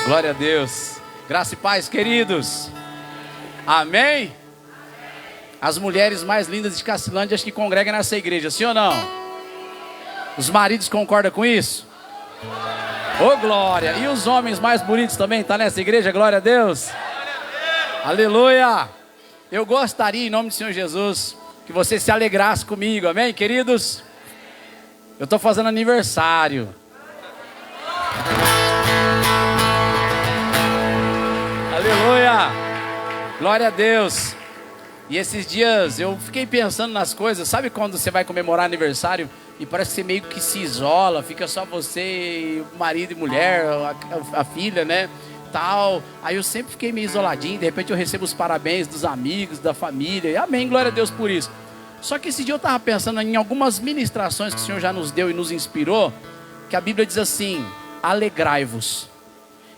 Glória a Deus. Graça e paz, queridos. Amém? As mulheres mais lindas de Cacilândia acho que congregam nessa igreja, sim ou não? Os maridos concordam com isso? Ô glória! E os homens mais bonitos também estão nessa igreja? Glória a Deus! Aleluia! Eu gostaria, em nome do Senhor Jesus, que você se alegrasse comigo, amém, queridos? Eu estou fazendo aniversário. Aleluia! Glória a Deus! E esses dias eu fiquei pensando nas coisas. Sabe quando você vai comemorar aniversário e parece que você meio que se isola, fica só você, marido e mulher, a filha, né? Tal. Aí eu sempre fiquei meio isoladinho. De repente eu recebo os parabéns dos amigos, da família. E amém, glória a Deus por isso. Só que esse dia eu estava pensando em algumas ministrações que o Senhor já nos deu e nos inspirou, que a Bíblia diz assim: alegrai-vos,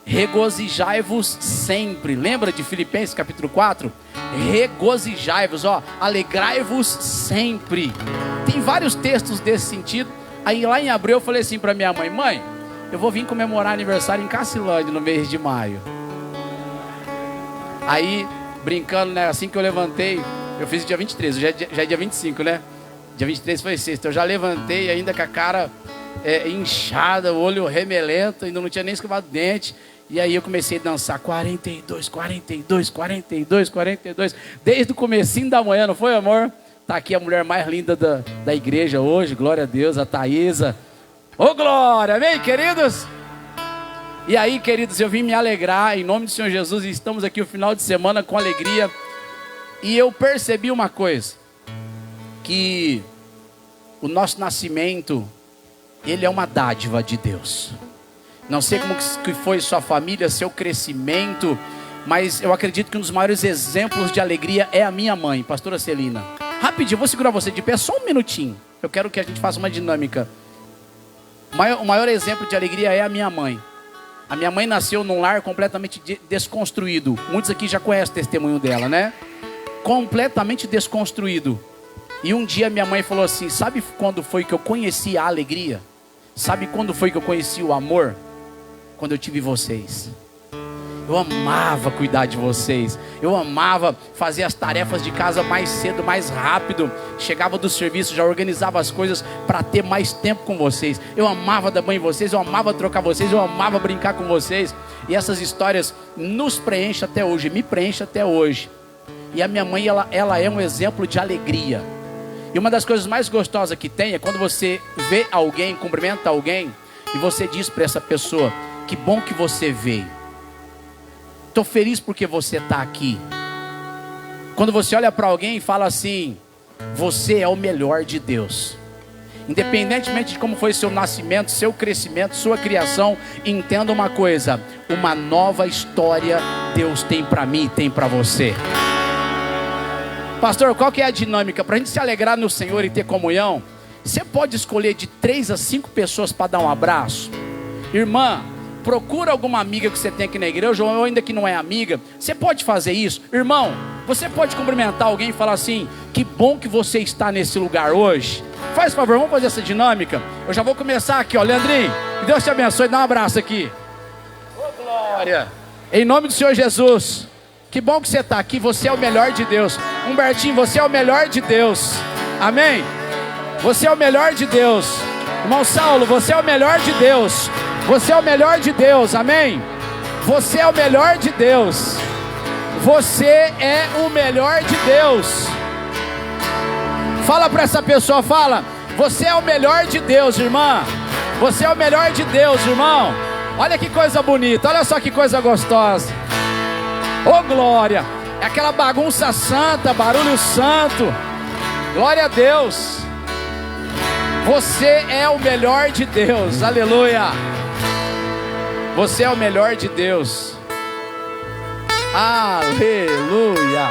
regozijai-vos sempre. Lembra de Filipenses capítulo 4? Regozijai-vos, alegrai-vos sempre. Tem vários textos desse sentido. Aí lá em abril eu falei assim para minha mãe: mãe, eu vou vir comemorar aniversário em Cacilândia no mês de maio. Aí, brincando, né, assim que eu levantei, eu fiz o dia 23, já é dia 25, né? Dia 23 foi sexta, eu já levantei ainda com a cara inchada, o olho remelento, ainda não tinha nem escovado o dente. E aí eu comecei a dançar 42, 42, 42, 42. Desde o comecinho da manhã, não foi, amor? Tá aqui a mulher mais linda da igreja hoje, glória a Deus, a Thaísa. Ô glória, amém, queridos? E aí, queridos, eu vim me alegrar em nome do Senhor Jesus. E estamos aqui o final de semana com alegria. E eu percebi uma coisa, que o nosso nascimento, ele é uma dádiva de Deus. Não sei como que foi sua família, seu crescimento, mas eu acredito que um dos maiores exemplos de alegria é a minha mãe, pastora Celina. Rapidinho, vou segurar você de pé só um minutinho. Eu quero que a gente faça uma dinâmica. O maior exemplo de alegria é a minha mãe. A minha mãe nasceu num lar completamente desconstruído. Muitos aqui já conhecem o testemunho dela, né? Completamente desconstruído. E um dia minha mãe falou assim: sabe quando foi que eu conheci a alegria? Sabe quando foi que eu conheci o amor? Quando eu tive vocês. Eu amava cuidar de vocês. Eu amava fazer as tarefas de casa mais cedo, mais rápido. Chegava do serviço, já organizava as coisas para ter mais tempo com vocês. Eu amava dar banho em vocês, eu amava trocar vocês, eu amava brincar com vocês. E essas histórias nos preenchem até hoje, me preenchem até hoje. E a minha mãe, ela é um exemplo de alegria. E uma das coisas mais gostosas que tem é quando você vê alguém, cumprimenta alguém, e você diz para essa pessoa: que bom que você veio. Estou feliz porque você está aqui. Quando você olha para alguém e fala assim: você é o melhor de Deus. Independentemente de como foi seu nascimento, seu crescimento, sua criação, entenda uma coisa: uma nova história Deus tem para mim e tem para você. Pastor, qual que é a dinâmica? Para a gente se alegrar no Senhor e ter comunhão, você pode escolher de 3 a 5 pessoas para dar um abraço. Irmã, procura alguma amiga que você tem aqui na igreja, ou ainda que não é amiga, você pode fazer isso. Irmão, você pode cumprimentar alguém e falar assim: que bom que você está nesse lugar hoje. Faz favor, vamos fazer essa dinâmica. Eu já vou começar aqui, ó, Leandrinho, que Deus te abençoe, dá um abraço aqui. Ô glória, em nome do Senhor Jesus. Que bom que você está aqui, você é o melhor de Deus. Humbertinho, você é o melhor de Deus. Amém? Você é o melhor de Deus. Irmão Saulo, você é o melhor de Deus. Você é o melhor de Deus, amém? Você é o melhor de Deus. Você é o melhor de Deus. Fala para essa pessoa, fala: você é o melhor de Deus, irmã. Você é o melhor de Deus, irmão. Olha que coisa bonita, olha só que coisa gostosa. Ô glória, é aquela bagunça santa, barulho santo. Glória a Deus. Você é o melhor de Deus, aleluia. Você é o melhor de Deus. Aleluia.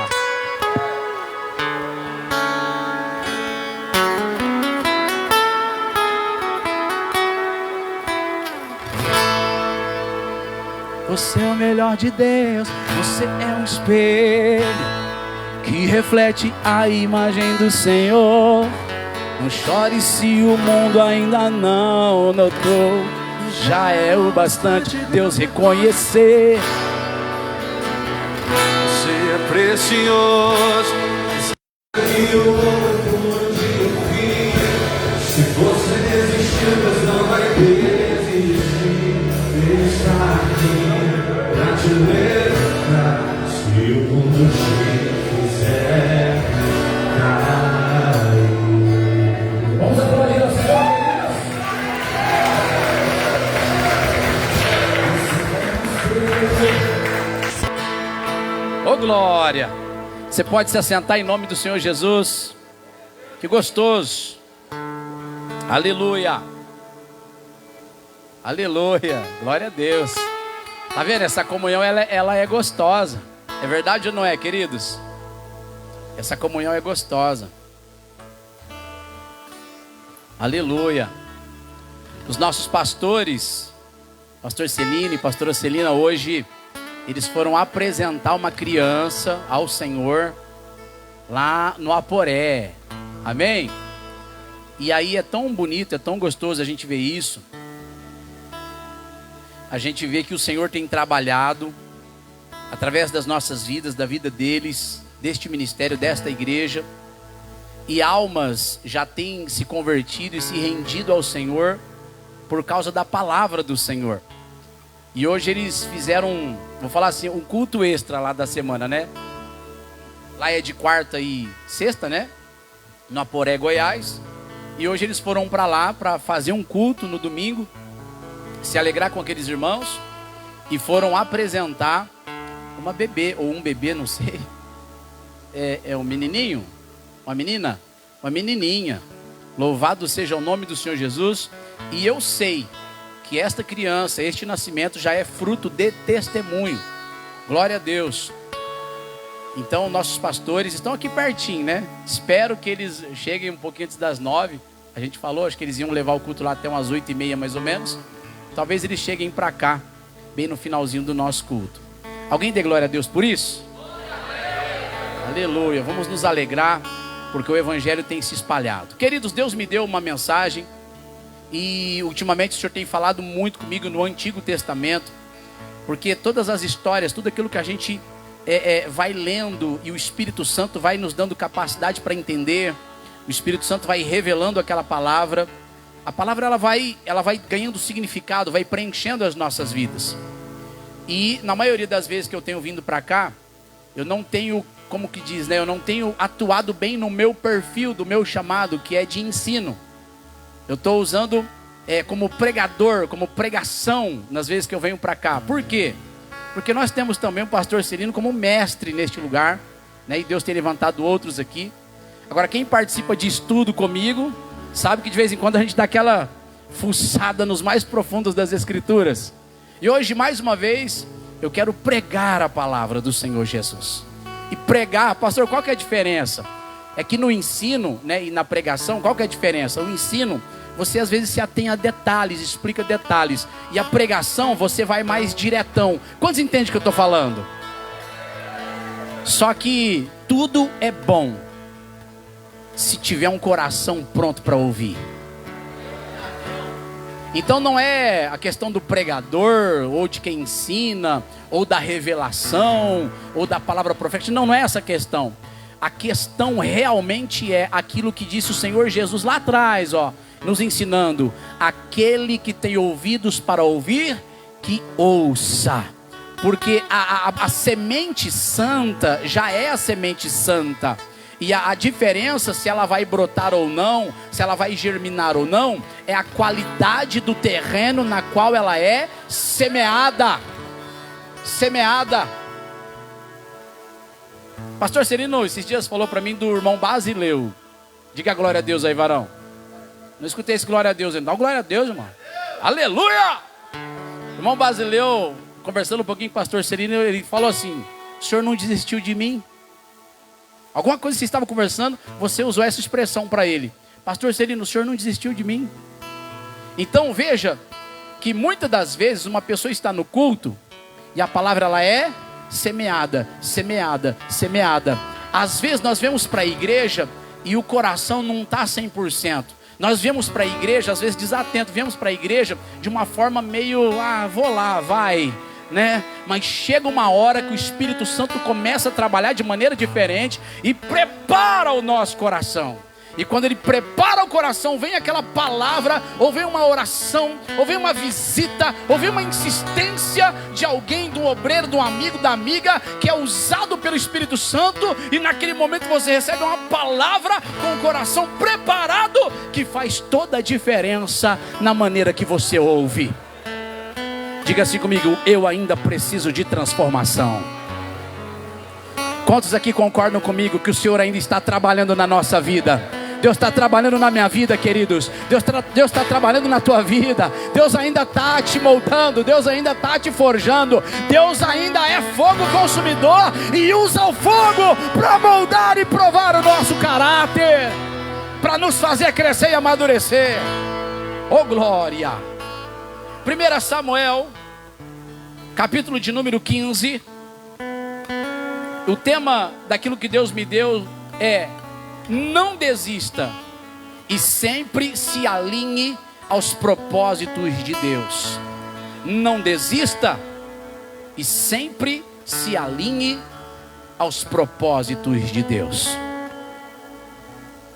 Você é o melhor de Deus. Você é um espelho que reflete a imagem do Senhor. Não chore se o mundo ainda não notou. já é o bastante Deus reconhecer. Você é precioso. E o onde eu vim. Se você desistiu, Deus não vai desistir. Ele está aqui pra te levantar. Se o mundo te fizer cair. Vamos aplaudir ao Senhor. Ô glória! Você pode se assentar em nome do Senhor Jesus. Que gostoso! Aleluia! Aleluia! Glória a Deus! Tá vendo? Essa comunhão ela é gostosa. É verdade ou não é, queridos? Essa comunhão é gostosa. Aleluia! Os nossos pastores, pastor Celino e pastora Celina, hoje eles foram apresentar uma criança ao Senhor lá no Aporé. Amém? E aí é tão bonito, é tão gostoso a gente ver isso. A gente vê que o Senhor tem trabalhado através das nossas vidas, da vida deles, deste ministério, desta igreja. E almas já têm se convertido e se rendido ao Senhor por causa da palavra do Senhor. E hoje eles fizeram, vou falar assim, um culto extra lá da semana, né? Lá é de quarta e sexta, né? No Aporé, Goiás. E hoje eles foram para lá para fazer um culto no domingo, se alegrar com aqueles irmãos, e foram apresentar uma bebê, ou um bebê, não sei. É um menininho? Uma menina? Uma menininha. Louvado seja o nome do Senhor Jesus. E eu sei que esta criança, este nascimento já é fruto de testemunho. Glória a Deus. Então nossos pastores estão aqui pertinho, né? Espero que eles cheguem um pouquinho antes das 9. A gente falou, acho que eles iam levar o culto lá até umas 8h30 mais ou menos. Talvez eles cheguem para cá, bem no finalzinho do nosso culto. Alguém dê glória a Deus por isso? Aleluia, vamos nos alegrar, porque o evangelho tem se espalhado. Queridos, Deus me deu uma mensagem. E ultimamente o Senhor tem falado muito comigo no Antigo Testamento, porque todas as histórias, tudo aquilo que a gente vai lendo, e o Espírito Santo vai nos dando capacidade para entender, o Espírito Santo vai revelando aquela palavra, a palavra ela vai ganhando significado, vai preenchendo as nossas vidas. E na maioria das vezes que eu tenho vindo para cá, eu não tenho, como que diz, né? Eu não tenho atuado bem no meu perfil, do meu chamado, que é de ensino. Eu estou usando como pregador, como pregação, nas vezes que eu venho para cá. Por quê? Porque nós temos também o pastor Celino como mestre neste lugar, né? E Deus tem levantado outros aqui. Agora, quem participa de estudo comigo, sabe que de vez em quando a gente dá aquela fuçada nos mais profundos das Escrituras. E hoje, mais uma vez, eu quero pregar a palavra do Senhor Jesus. E pregar, pastor, qual que é a diferença? É que no ensino, né, e na pregação, qual que é a diferença? O ensino, você às vezes se atém a detalhes, explica detalhes. E a pregação, você vai mais diretão. Quantos entendem o que eu estou falando? Só que tudo é bom se tiver um coração pronto para ouvir. Então não é a questão do pregador, ou de quem ensina, ou da revelação, ou da palavra profética. Não é essa a questão. A questão realmente é aquilo que disse o Senhor Jesus lá atrás, nos ensinando: aquele que tem ouvidos para ouvir, que ouça. Porque a semente santa já é a semente santa. E a diferença, se ela vai brotar ou não, se ela vai germinar ou não, é a qualidade do terreno na qual ela é semeada. Semeada. Pastor Celino, esses dias falou para mim do irmão Basileu. Diga glória a Deus aí, varão. Não escutei esse glória a Deus ainda. Não, glória a Deus, irmão. Aleluia! Irmão Basileu, conversando um pouquinho com o pastor Celino, ele falou assim: o senhor não desistiu de mim? Alguma coisa que você estava conversando, você usou essa expressão para ele: pastor Celino, o senhor não desistiu de mim? Então veja que muitas das vezes uma pessoa está no culto e a palavra ela é semeada, semeada, semeada. Às vezes nós vemos para a igreja e o coração não está 100%. Nós viemos para a igreja, às vezes desatento, viemos para a igreja de uma forma meio, vou lá, vai, né? Mas chega uma hora que o Espírito Santo começa a trabalhar de maneira diferente e prepara o nosso coração. E quando Ele prepara o coração, vem aquela palavra, ou vem uma oração, ou vem uma visita, ou vem uma insistência de alguém, de um obreiro, de um amigo, da amiga, que é usado pelo Espírito Santo, e naquele momento você recebe uma palavra com o coração preparado, que faz toda a diferença na maneira que você ouve. Diga assim comigo: eu ainda preciso de transformação. Quantos aqui concordam comigo que o Senhor ainda está trabalhando na nossa vida? Deus está trabalhando na minha vida, queridos. Deus está trabalhando na tua vida. Deus ainda está te moldando. Deus ainda está te forjando. Deus ainda é fogo consumidor e usa o fogo para moldar e provar o nosso caráter, para nos fazer crescer e amadurecer. Oh glória! 1 Samuel, capítulo de número 15. O tema daquilo que Deus me deu é: não desista e sempre se alinhe aos propósitos de Deus. Não desista e sempre se alinhe aos propósitos de Deus.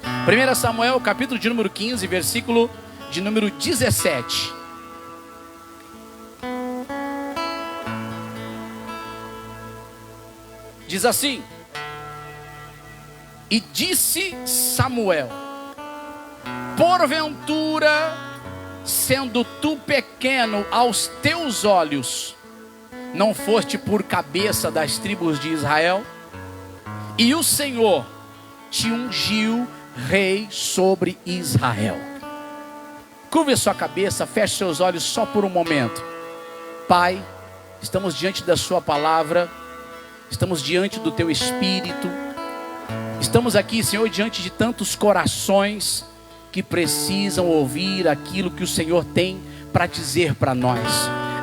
1 Samuel, capítulo de número 15, versículo de número 17. Diz assim: e disse Samuel: porventura, sendo tu pequeno aos teus olhos, não foste por cabeça das tribos de Israel? E o Senhor te ungiu rei sobre Israel. Curve a sua cabeça, feche seus olhos só por um momento. Pai, estamos diante da sua palavra, estamos diante do teu Espírito. Estamos aqui, Senhor, diante de tantos corações que precisam ouvir aquilo que o Senhor tem para dizer para nós,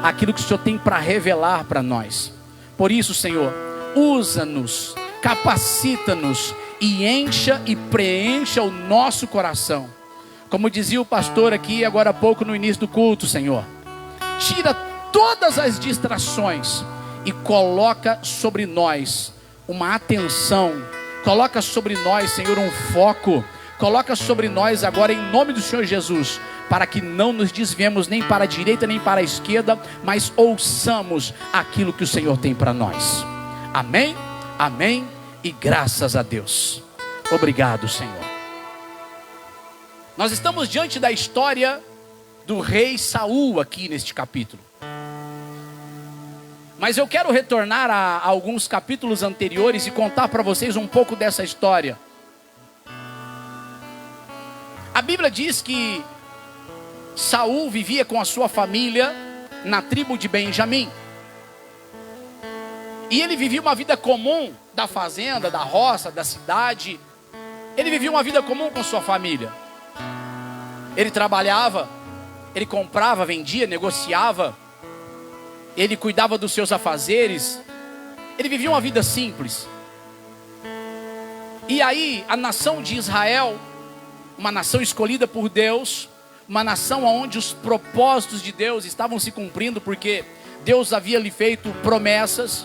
aquilo que o Senhor tem para revelar para nós. Por isso, Senhor, usa-nos, capacita-nos e encha e preencha o nosso coração. Como dizia o pastor aqui agora há pouco no início do culto, Senhor, tira todas as distrações e coloca sobre nós uma atenção. Coloca sobre nós, Senhor, um foco. Coloca sobre nós agora, em nome do Senhor Jesus, para que não nos desviemos nem para a direita nem para a esquerda, mas ouçamos aquilo que o Senhor tem para nós. Amém, amém e graças a Deus. Obrigado, Senhor. Nós estamos diante da história do rei Saul aqui neste capítulo. Mas eu quero retornar a alguns capítulos anteriores e contar para vocês um pouco dessa história. A Bíblia diz que Saul vivia com a sua família na tribo de Benjamim. E ele vivia uma vida comum da fazenda, da roça, da cidade. Ele vivia uma vida comum com sua família. Ele trabalhava, ele comprava, vendia, negociava. Ele cuidava dos seus afazeres. Ele vivia uma vida simples. E aí a nação de Israel, uma nação escolhida por Deus, uma nação onde os propósitos de Deus estavam se cumprindo, porque Deus havia lhe feito promessas.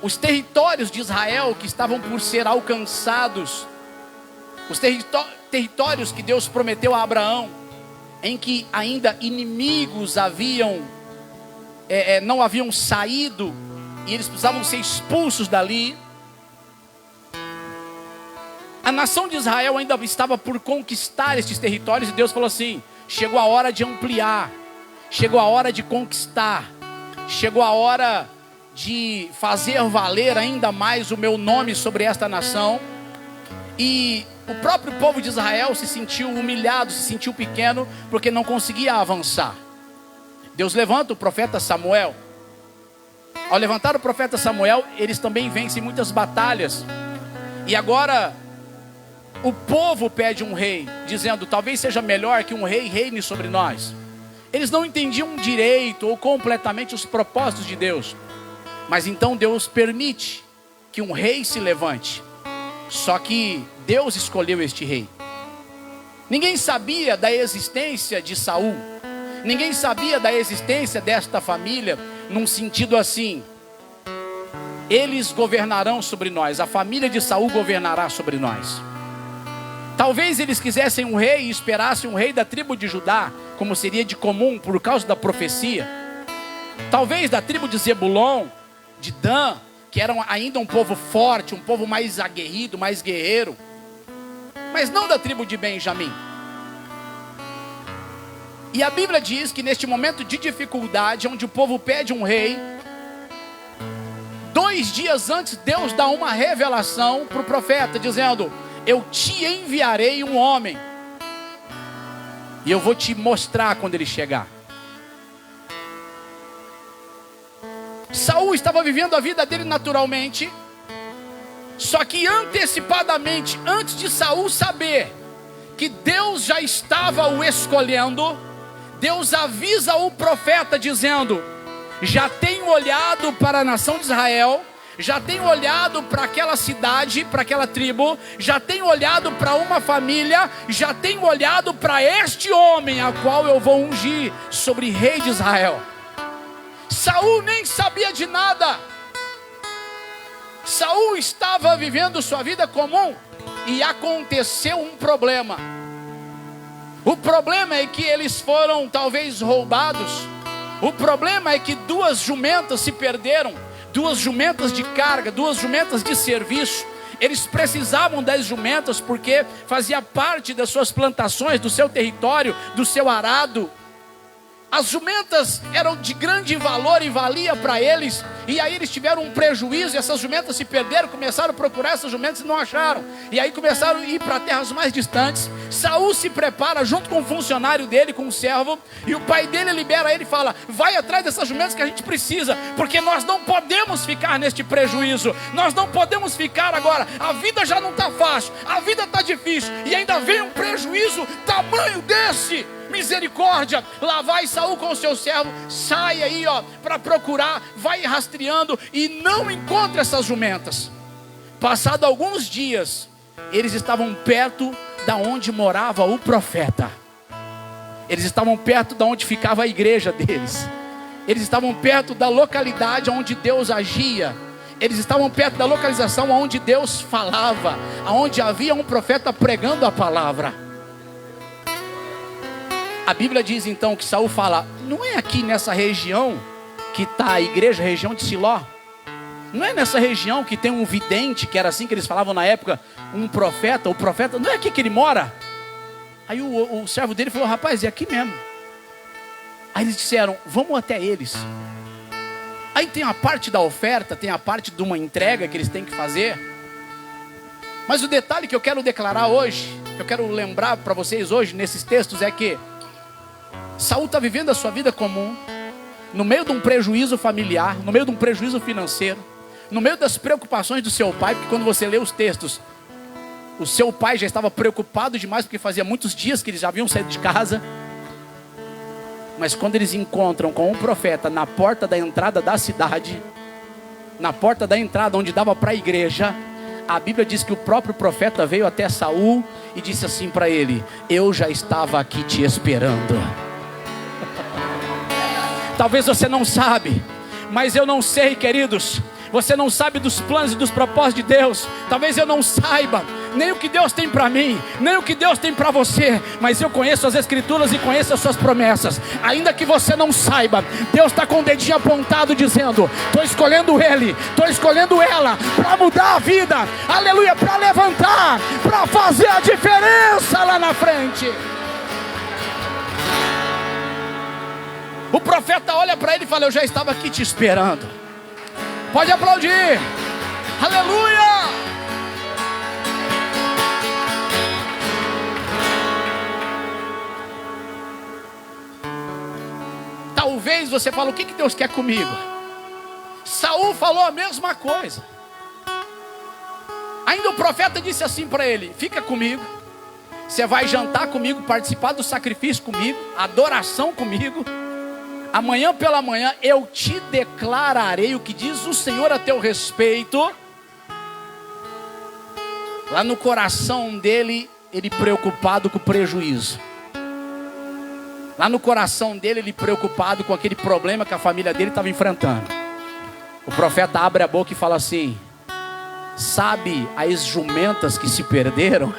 Os territórios de Israel que estavam por ser alcançados, os territórios que Deus prometeu a Abraão, em que ainda inimigos não haviam saído, e eles precisavam ser expulsos dali. A nação de Israel ainda estava por conquistar estes territórios, e Deus falou assim: chegou a hora de ampliar, chegou a hora de conquistar, chegou a hora de fazer valer ainda mais o meu nome sobre esta nação. E o próprio povo de Israel se sentiu humilhado, se sentiu pequeno, porque não conseguia avançar. Deus levanta o profeta Samuel. Ao levantar o profeta Samuel, eles também vencem muitas batalhas. E agora o povo pede um rei, dizendo: talvez seja melhor que um rei reine sobre nós. Eles não entendiam direito ou completamente os propósitos de Deus. Mas então Deus permite que um rei se levante. Só que Deus escolheu este rei. Ninguém sabia da existência de Saul. Ninguém sabia da existência desta família, num sentido assim: eles governarão sobre nós, a família de Saul governará sobre nós. Talvez eles quisessem um rei e esperassem um rei da tribo de Judá, como seria de comum por causa da profecia. Talvez da tribo de Zebulon, de Dan, que eram ainda um povo forte, um povo mais aguerrido, mais guerreiro. Mas não da tribo de Benjamim. E a Bíblia diz que neste momento de dificuldade, onde o povo pede um rei, 2 dias antes Deus dá uma revelação para o profeta, dizendo: eu te enviarei um homem, e eu vou te mostrar quando ele chegar. Saul estava vivendo a vida dele naturalmente, só que antecipadamente, antes de Saul saber que Deus já estava o escolhendo, Deus avisa o profeta dizendo: já tenho olhado para a nação de Israel, já tenho olhado para aquela cidade, para aquela tribo, já tenho olhado para uma família, já tenho olhado para este homem a qual eu vou ungir sobre rei de Israel. Saul nem sabia de nada. Saul estava vivendo sua vida comum e aconteceu um problema. O problema é que eles foram talvez roubados. O problema é que 2 jumentas se perderam, 2 jumentas de carga, 2 jumentas de serviço. Eles precisavam das jumentas porque fazia parte das suas plantações, do seu território, do seu arado. As jumentas eram de grande valor e valia para eles. E aí eles tiveram um prejuízo, e essas jumentas se perderam, começaram a procurar essas jumentas e não acharam. E aí começaram a ir para terras mais distantes. Saul se prepara junto com o funcionário dele, com o servo, e o pai dele libera ele e fala: vai atrás dessas jumentas que a gente precisa, porque nós não podemos ficar neste prejuízo. Nós não podemos ficar agora, a vida já não está fácil, a vida está difícil, e ainda vem um prejuízo tamanho desse. Misericórdia. Lá vai Saul com o seu servo, sai aí para procurar, vai rastreando e não encontra essas jumentas. Passado alguns dias, eles estavam perto da onde morava o profeta. Eles estavam perto da onde ficava a igreja deles. Eles estavam perto da localidade onde Deus agia. Eles estavam perto da localização onde Deus falava, onde havia um profeta pregando a palavra. A Bíblia diz então que Saul fala: não é aqui nessa região que está a igreja, a região de Siló? Não é nessa região que tem um vidente, que era assim que eles falavam na época, um profeta, o profeta, não é aqui que ele mora? Aí o servo dele falou: rapaz, é aqui mesmo. Aí eles disseram: vamos até eles. Aí tem a parte da oferta, tem a parte de uma entrega que eles têm que fazer. Mas o detalhe que eu quero declarar hoje, que eu quero lembrar para vocês hoje nesses textos, é que Saul está vivendo a sua vida comum, no meio de um prejuízo familiar, no meio de um prejuízo financeiro, no meio das preocupações do seu pai, porque quando você lê os textos, o seu pai já estava preocupado demais, porque fazia muitos dias que eles já haviam saído de casa. Mas quando eles encontram com um profeta na porta da entrada da cidade, na porta da entrada onde dava para a igreja, a Bíblia diz que o próprio profeta veio até Saul e disse assim para ele: eu já estava aqui te esperando. Talvez você não sabe, mas eu não sei, queridos. Você não sabe dos planos e dos propósitos de Deus. Talvez eu não saiba nem o que Deus tem para mim, nem o que Deus tem para você, mas eu conheço as Escrituras e conheço as suas promessas. Ainda que você não saiba, Deus está com o dedinho apontado dizendo: estou escolhendo ele, estou escolhendo ela para mudar a vida, aleluia, para levantar, para fazer a diferença lá na frente. O profeta olha para ele e fala: eu já estava aqui te esperando. Pode aplaudir, aleluia. Talvez você fale: o que Deus quer comigo? Saul falou a mesma coisa. Ainda o profeta disse assim para ele: fica comigo, você vai jantar comigo, participar do sacrifício comigo, adoração comigo. Amanhã pela manhã eu te declararei o que diz o Senhor a teu respeito. Lá no coração dele ele preocupado com o prejuízo. Lá no coração dele, ele preocupado com aquele problema que a família dele estava enfrentando. O profeta abre a boca e fala assim: sabe as jumentas que se perderam?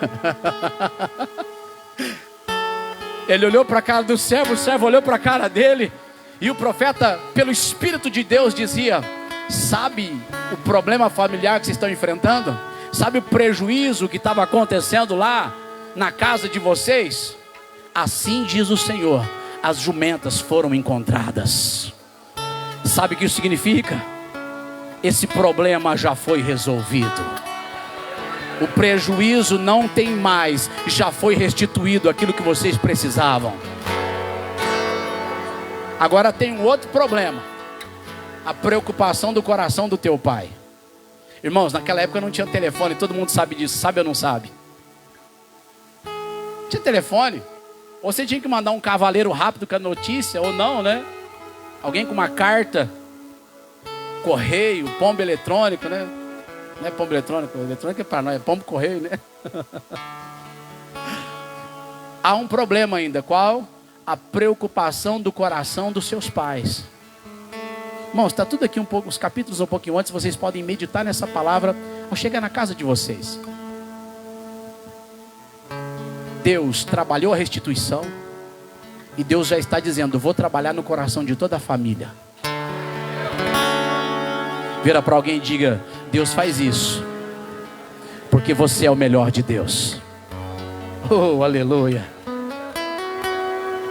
Ele olhou para a cara do servo, o servo olhou para a cara dele, e o profeta, pelo Espírito de Deus, dizia: sabe o problema familiar que vocês estão enfrentando? Sabe o prejuízo que estava acontecendo lá na casa de vocês? Assim diz o Senhor: as jumentas foram encontradas. Sabe o que isso significa? Esse problema já foi resolvido. O prejuízo não tem mais, já foi restituído aquilo que vocês precisavam. Agora tem um outro problema: a preocupação do coração do teu pai. Irmãos, naquela época não tinha telefone, todo mundo sabe disso, sabe ou não sabe? Tinha telefone. Ou você tinha que mandar um cavaleiro rápido com a notícia, ou não, né? Alguém com uma carta, correio, pombo eletrônico, né? Não é pombo eletrônico, eletrônico é para nós, é pombo correio, né? Há um problema ainda, qual? A preocupação do coração dos seus pais. Irmãos, está tudo aqui um pouco, os capítulos um pouquinho antes, vocês podem meditar nessa palavra ao chegar na casa de vocês. Deus trabalhou a restituição, e Deus já está dizendo: vou trabalhar no coração de toda a família. Vira para alguém e diga: Deus faz isso porque você é o melhor de Deus. Oh, aleluia.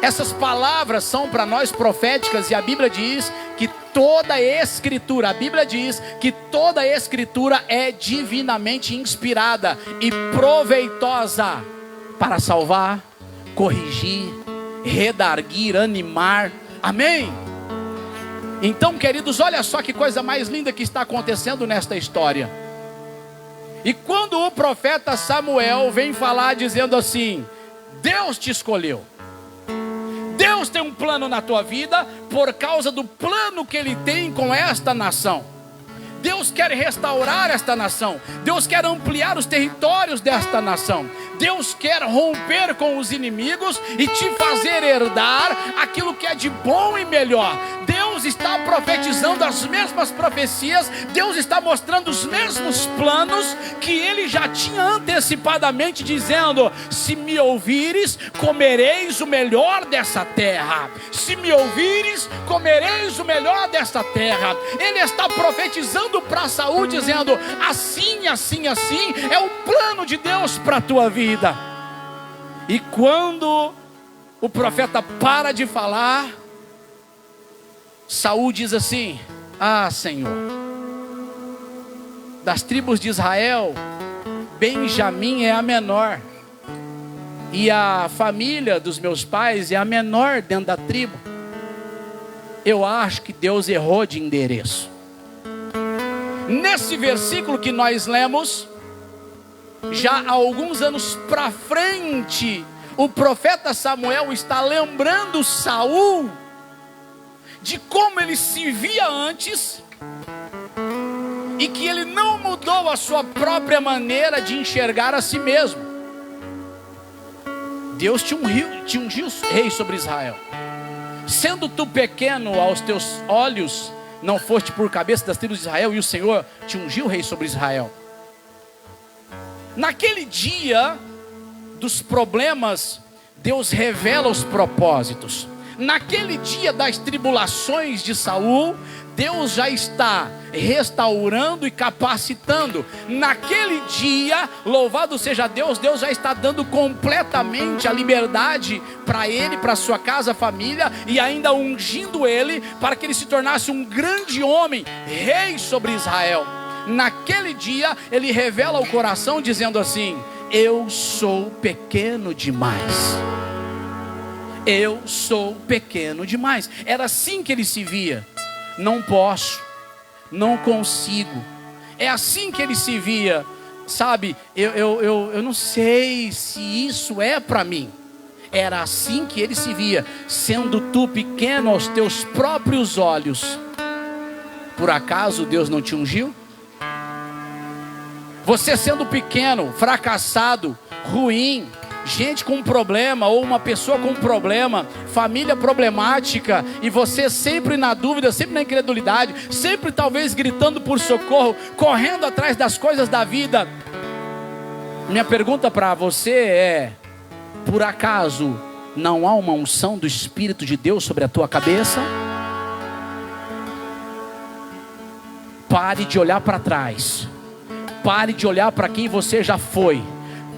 Essas palavras são para nós proféticas, e a Bíblia diz que toda a Escritura, a Bíblia diz que toda a Escritura é divinamente inspirada e proveitosa para salvar, corrigir, redarguir, animar. Amém? Então, queridos, olha só que coisa mais linda que está acontecendo nesta história. E quando o profeta Samuel vem falar dizendo assim: Deus te escolheu, Deus tem um plano na tua vida, por causa do plano que Ele tem com esta nação. Deus quer restaurar esta nação, Deus quer ampliar os territórios desta nação, Deus quer romper com os inimigos e te fazer herdar aquilo que é de bom e melhor. Deus está profetizando as mesmas profecias, Deus está mostrando os mesmos planos que Ele já tinha antecipadamente, dizendo: se me ouvires, comereis o melhor dessa terra. Se me ouvires, comereis o melhor dessa terra. Ele está profetizando para Saul, dizendo: assim, assim, assim é o plano de Deus para a tua vida. E quando o profeta para de falar, Saul diz assim: ah, Senhor, das tribos de Israel, Benjamim é a menor, e a família dos meus pais é a menor dentro da tribo. Eu acho que Deus errou de endereço. Nesse versículo que nós lemos, já há alguns anos para frente, o profeta Samuel está lembrando Saul de como ele se via antes, e que ele não mudou a sua própria maneira de enxergar a si mesmo. Deus te ungiu rei sobre Israel. Sendo tu pequeno aos teus olhos, não foste por cabeça das tribos de Israel, e o Senhor te ungiu rei sobre Israel. Naquele dia dos problemas, Deus revela os propósitos. Naquele dia das tribulações de Saul, Deus já está restaurando e capacitando. Naquele dia, louvado seja Deus, Deus já está dando completamente a liberdade para ele, para sua casa, família, e ainda ungindo ele para que ele se tornasse um grande homem, rei sobre Israel. Naquele dia, ele revela o coração dizendo assim: eu sou pequeno demais. Eu sou pequeno demais. Era assim que ele se via. Não posso, não consigo. É assim que ele se via. Sabe, eu não sei se isso é para mim. Era assim que ele se via. Sendo tu pequeno aos teus próprios olhos, por acaso Deus não te ungiu? Você sendo pequeno, fracassado, ruim, gente com problema, ou uma pessoa com problema, família problemática, e você sempre na dúvida, sempre na incredulidade, sempre talvez gritando por socorro, correndo atrás das coisas da vida. Minha pergunta para você é: por acaso não há uma unção do Espírito de Deus sobre a tua cabeça? Pare de olhar para trás. Pare de olhar para quem você já foi.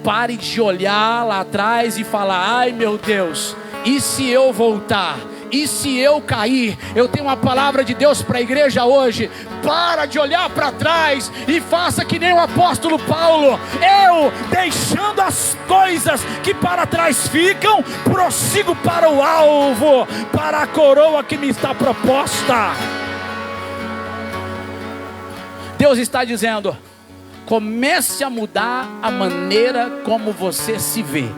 Pare de olhar lá atrás e falar: ai meu Deus, e se eu voltar? E se eu cair? Eu tenho uma palavra de Deus para a igreja hoje. Para de olhar para trás e faça que nem o apóstolo Paulo. Eu, deixando as coisas que para trás ficam, prossigo para o alvo, para a coroa que me está proposta. Deus está dizendo: comece a mudar a maneira como você se vê.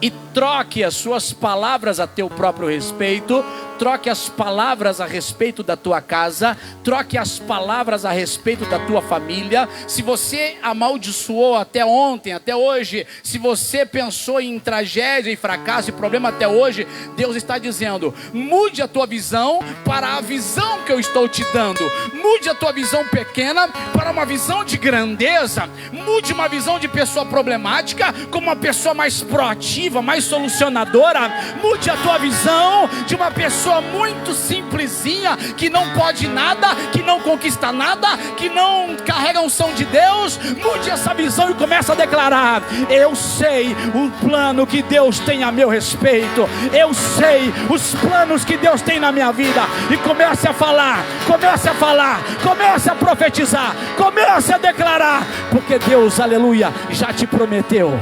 E troque as suas palavras a teu próprio respeito. Troque as palavras a respeito da tua casa. Troque as palavras a respeito da tua família. Se você amaldiçoou até ontem, até hoje, se você pensou em tragédia e fracasso e problema até hoje, Deus está dizendo: mude a tua visão para a visão que eu estou te dando. Mude a tua visão pequena para uma visão de grandeza. Mude uma visão de pessoa problemática como uma pessoa mais proativa, mais solucionadora. Mude a tua visão de uma pessoa muito simplesinha, que não pode nada, que não conquista nada, que não carrega a unção de Deus. Mude essa visão e comece a declarar: eu sei o plano que Deus tem a meu respeito. Eu sei os planos que Deus tem na minha vida. E comece a falar, comece a falar, comece a profetizar, comece a declarar, porque Deus, aleluia, já te prometeu.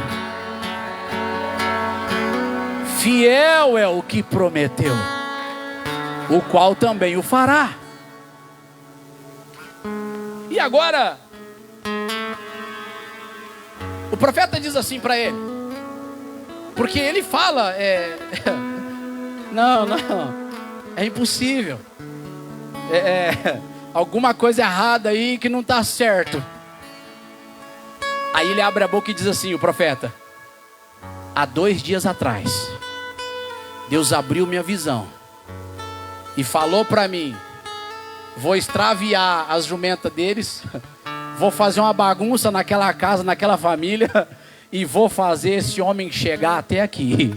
Fiel é o que prometeu, o qual também o fará. E agora, o profeta diz assim para ele, porque ele fala, não, é impossível, alguma coisa errada aí que não está certo. Aí ele abre a boca e diz assim, o profeta: há 2 dias atrás, Deus abriu minha visão e falou para mim: vou extraviar as jumentas deles, vou fazer uma bagunça naquela casa, naquela família, e vou fazer esse homem chegar até aqui.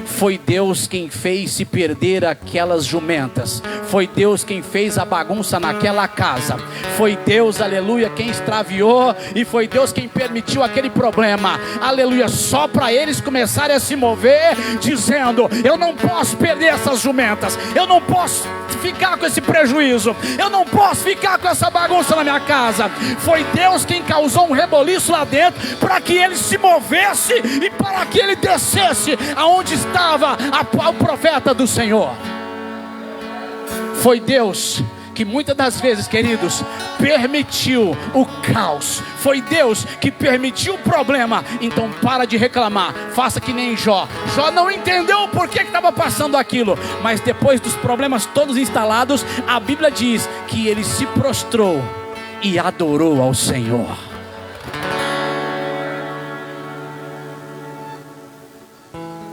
Foi Deus quem fez se perder aquelas jumentas. Foi Deus quem fez a bagunça naquela casa. Foi Deus, aleluia, quem extraviou. E foi Deus quem permitiu aquele problema, aleluia, só para eles começarem a se mover, dizendo: eu não posso perder essas jumentas, eu não posso ficar com esse prejuízo, eu não posso ficar com essa bagunça na minha casa. Foi Deus quem causou um reboliço lá dentro, para que ele se movesse e para que ele descesse aonde estava o profeta do Senhor. Foi Deus que muitas das vezes, queridos, permitiu o caos. Foi Deus que permitiu o problema. Então para de reclamar, faça que nem Jó. Jó não entendeu por que estava passando aquilo, mas depois dos problemas todos instalados, a Bíblia diz que ele se prostrou e adorou ao Senhor.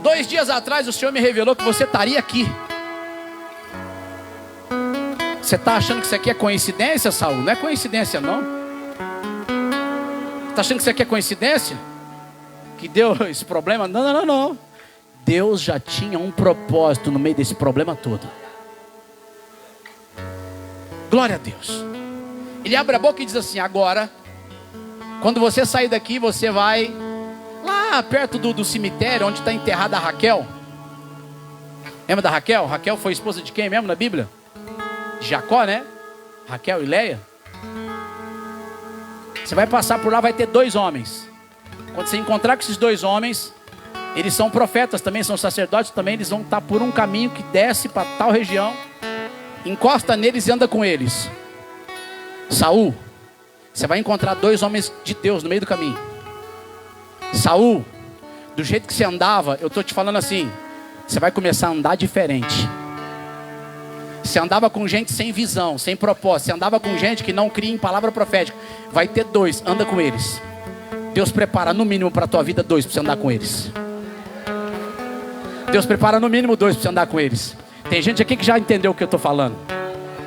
Dois dias atrás o Senhor me revelou que você estaria aqui. Você está achando que isso aqui é coincidência, Saul? Não é coincidência, não. Está achando que isso aqui é coincidência? Que deu esse problema? Não. Deus já tinha um propósito no meio desse problema todo. Glória a Deus. Ele abre a boca e diz assim: agora, quando você sair daqui, você vai lá perto do cemitério onde está enterrada a Raquel. Lembra da Raquel? Raquel foi esposa de quem mesmo na Bíblia? De Jacó, né? Raquel e Leia. Você vai passar por lá, vai ter 2 homens. Quando você encontrar com esses 2 homens, eles são profetas também, são sacerdotes também. Eles vão estar por um caminho que desce para tal região. Encosta neles e anda com eles. Saul, você vai encontrar 2 homens de Deus no meio do caminho. Saul, do jeito que você andava, eu estou te falando assim, você vai começar a andar diferente. Você andava com gente sem visão, sem propósito. Você andava com gente que não cria em palavra profética. Vai ter 2, anda com eles. Deus prepara no mínimo para a tua vida 2 para você andar com eles. Deus prepara no mínimo 2 para você andar com eles. Tem gente aqui que já entendeu o que eu estou falando.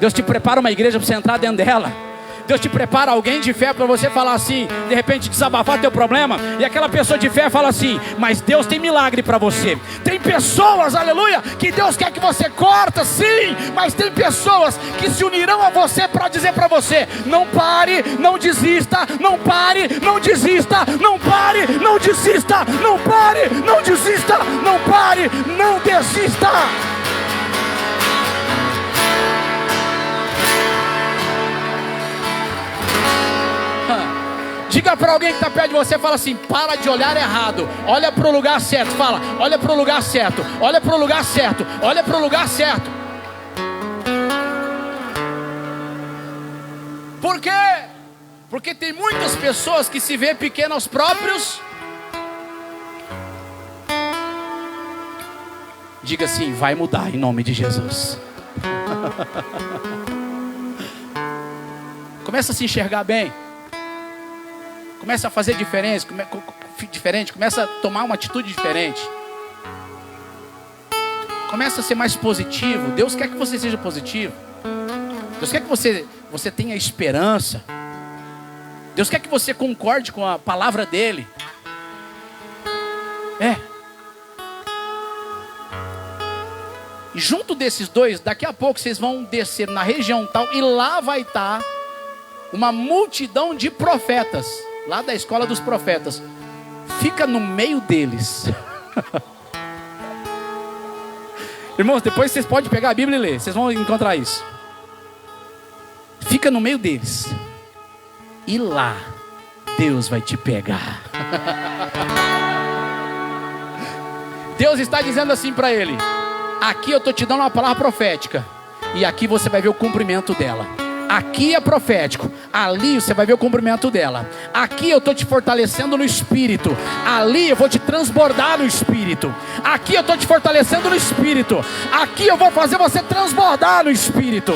Deus te prepara uma igreja para você entrar dentro dela. Deus te prepara alguém de fé para você falar assim, de repente desabafar teu problema, e aquela pessoa de fé fala assim: mas Deus tem milagre para você. Tem pessoas, aleluia, que Deus quer que você corta, sim, mas tem pessoas que se unirão a você para dizer para você: não pare, não desista, não pare, não desista, não pare, não desista, não pare, não desista, não pare, não desista. Diga para alguém que está perto de você, fala assim: para de olhar errado, olha para o lugar certo. Fala: olha para o lugar certo, olha para o lugar certo, olha para o lugar certo. Por quê? Porque tem muitas pessoas que se vê pequenas aos próprios. Diga assim: vai mudar em nome de Jesus. Começa a se enxergar bem. Começa a fazer diferente, começa a tomar uma atitude diferente. Começa a ser mais positivo. Deus quer que você seja positivo. Deus quer que você tenha esperança. Deus quer que você concorde com a palavra dele. E junto desses 2, daqui a pouco vocês vão descer na região tal, e lá vai estar uma multidão de profetas. Lá da escola dos profetas. Fica no meio deles. Irmãos, depois vocês podem pegar a Bíblia e ler. Vocês vão encontrar isso. Fica no meio deles. E lá Deus vai te pegar. Deus está dizendo assim para ele: aqui eu estou te dando uma palavra profética, e aqui você vai ver o cumprimento dela. Aqui é profético, ali você vai ver o cumprimento dela. Aqui eu estou te fortalecendo no Espírito, ali eu vou te transbordar no Espírito. Aqui eu estou te fortalecendo no Espírito, aqui eu vou fazer você transbordar no Espírito.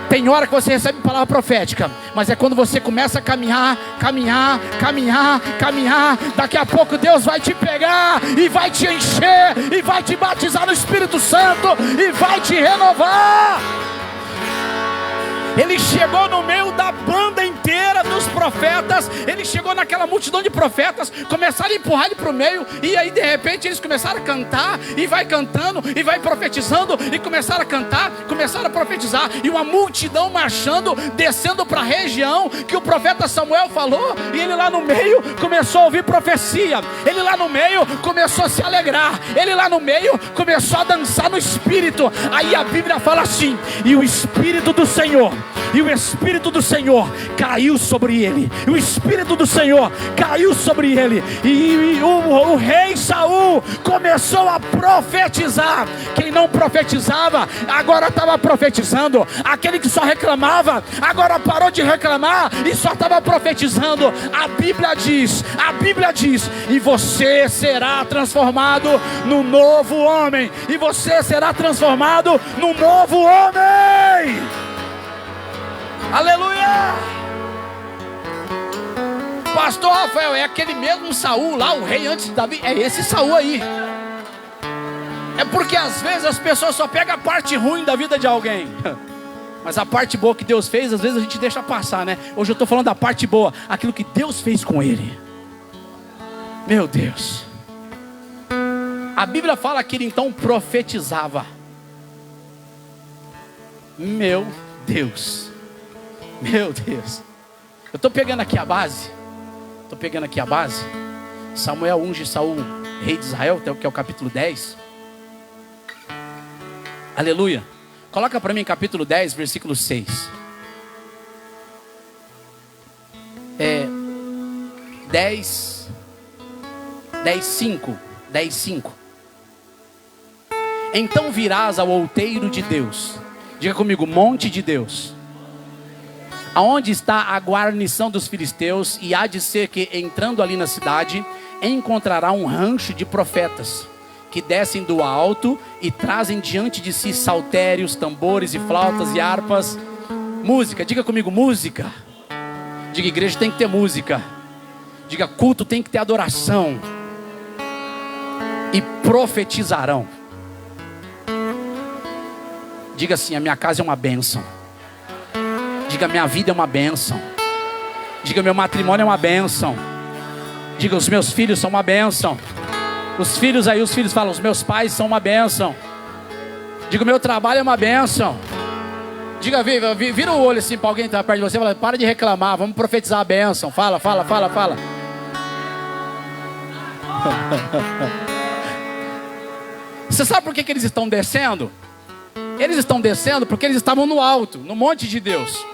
Tem hora que você recebe palavra profética, mas é quando você começa a caminhar. Daqui a pouco Deus vai te pegar e vai te encher, e vai te batizar no Espírito Santo, e vai te renovar. Ele chegou no meio da banda inteira dos profetas. Ele chegou naquela multidão de profetas. Começaram a empurrar ele para o meio. E aí de repente eles começaram a cantar. E vai cantando, e vai profetizando. E começaram a cantar, começaram a profetizar. E uma multidão marchando, descendo para a região que o profeta Samuel falou. E ele lá no meio começou a ouvir profecia. Ele lá no meio começou a se alegrar. Ele lá no meio começou a dançar no Espírito. Aí a Bíblia fala assim: e o Espírito do Senhor, e o Espírito do Senhor caiu sobre ele. O Espírito do Senhor caiu sobre ele. E o rei Saul começou a profetizar. Quem não profetizava, agora estava profetizando. Aquele que só reclamava, agora parou de reclamar e só estava profetizando. A Bíblia diz, e você será transformado no novo homem. E você será transformado no novo homem. Aleluia! Pastor Rafael, é aquele mesmo Saul lá, o rei antes de Davi? É esse Saul aí. É porque às vezes as pessoas só pegam a parte ruim da vida de alguém, mas a parte boa que Deus fez, às vezes a gente deixa passar, né? Hoje eu estou falando da parte boa, aquilo que Deus fez com ele. Meu Deus. A Bíblia fala que ele então profetizava. Meu Deus. Meu Deus. Eu estou pegando aqui a base. Samuel unge Saul, rei de Israel, que é o capítulo 10. Aleluia. Coloca para mim capítulo 10, versículo 6. 10:5. Então virás ao outeiro de Deus. Diga comigo: monte de Deus, aonde está a guarnição dos filisteus, e há de ser que, entrando ali na cidade, encontrará um rancho de profetas, que descem do alto e trazem diante de si saltérios, tambores e flautas e harpas. Música, diga comigo, música. Diga, igreja tem que ter música. Diga, culto tem que ter adoração. E profetizarão. Diga assim, a minha casa é uma bênção. Diga, minha vida é uma bênção. Diga, meu matrimônio é uma bênção. Diga, os meus filhos são uma bênção. Os filhos falam, os meus pais são uma bênção. Diga, o meu trabalho é uma bênção. Diga, vira o olho assim para alguém que está perto de você e fala, para de reclamar, vamos profetizar a bênção. Fala. Você sabe por que eles estão descendo? Eles estão descendo porque eles estavam no alto, no monte de Deus.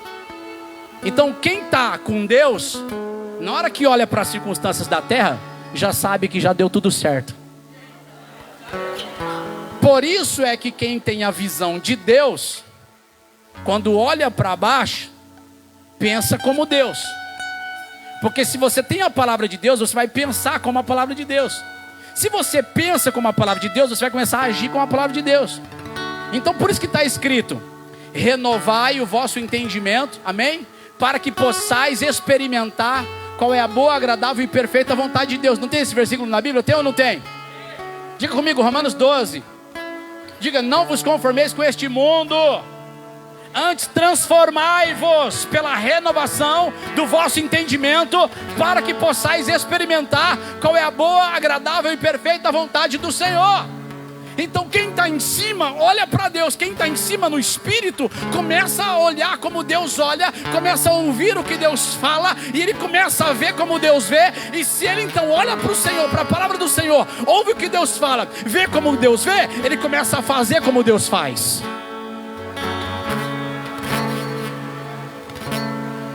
Então quem está com Deus, na hora que olha para as circunstâncias da terra, já sabe que já deu tudo certo. Por isso é que quem tem a visão de Deus, quando olha para baixo, pensa como Deus. Porque se você tem a palavra de Deus, você vai pensar como a palavra de Deus. Se você pensa como a palavra de Deus, você vai começar a agir como a palavra de Deus. Então por isso que está escrito, renovai o vosso entendimento, amém? Para que possais experimentar qual é a boa, agradável e perfeita vontade de Deus. Não tem esse versículo na Bíblia? Tem ou não tem? Diga comigo, Romanos 12. Diga, não vos conformeis com este mundo, antes transformai-vos pela renovação do vosso entendimento, para que possais experimentar qual é a boa, agradável e perfeita vontade do Senhor. Então quem está em cima, olha para Deus. Quem está em cima no Espírito, começa a olhar como Deus olha, começa a ouvir o que Deus fala, e ele começa a ver como Deus vê. E se ele então olha para o Senhor, para a palavra do Senhor, ouve o que Deus fala, vê como Deus vê, ele começa a fazer como Deus faz.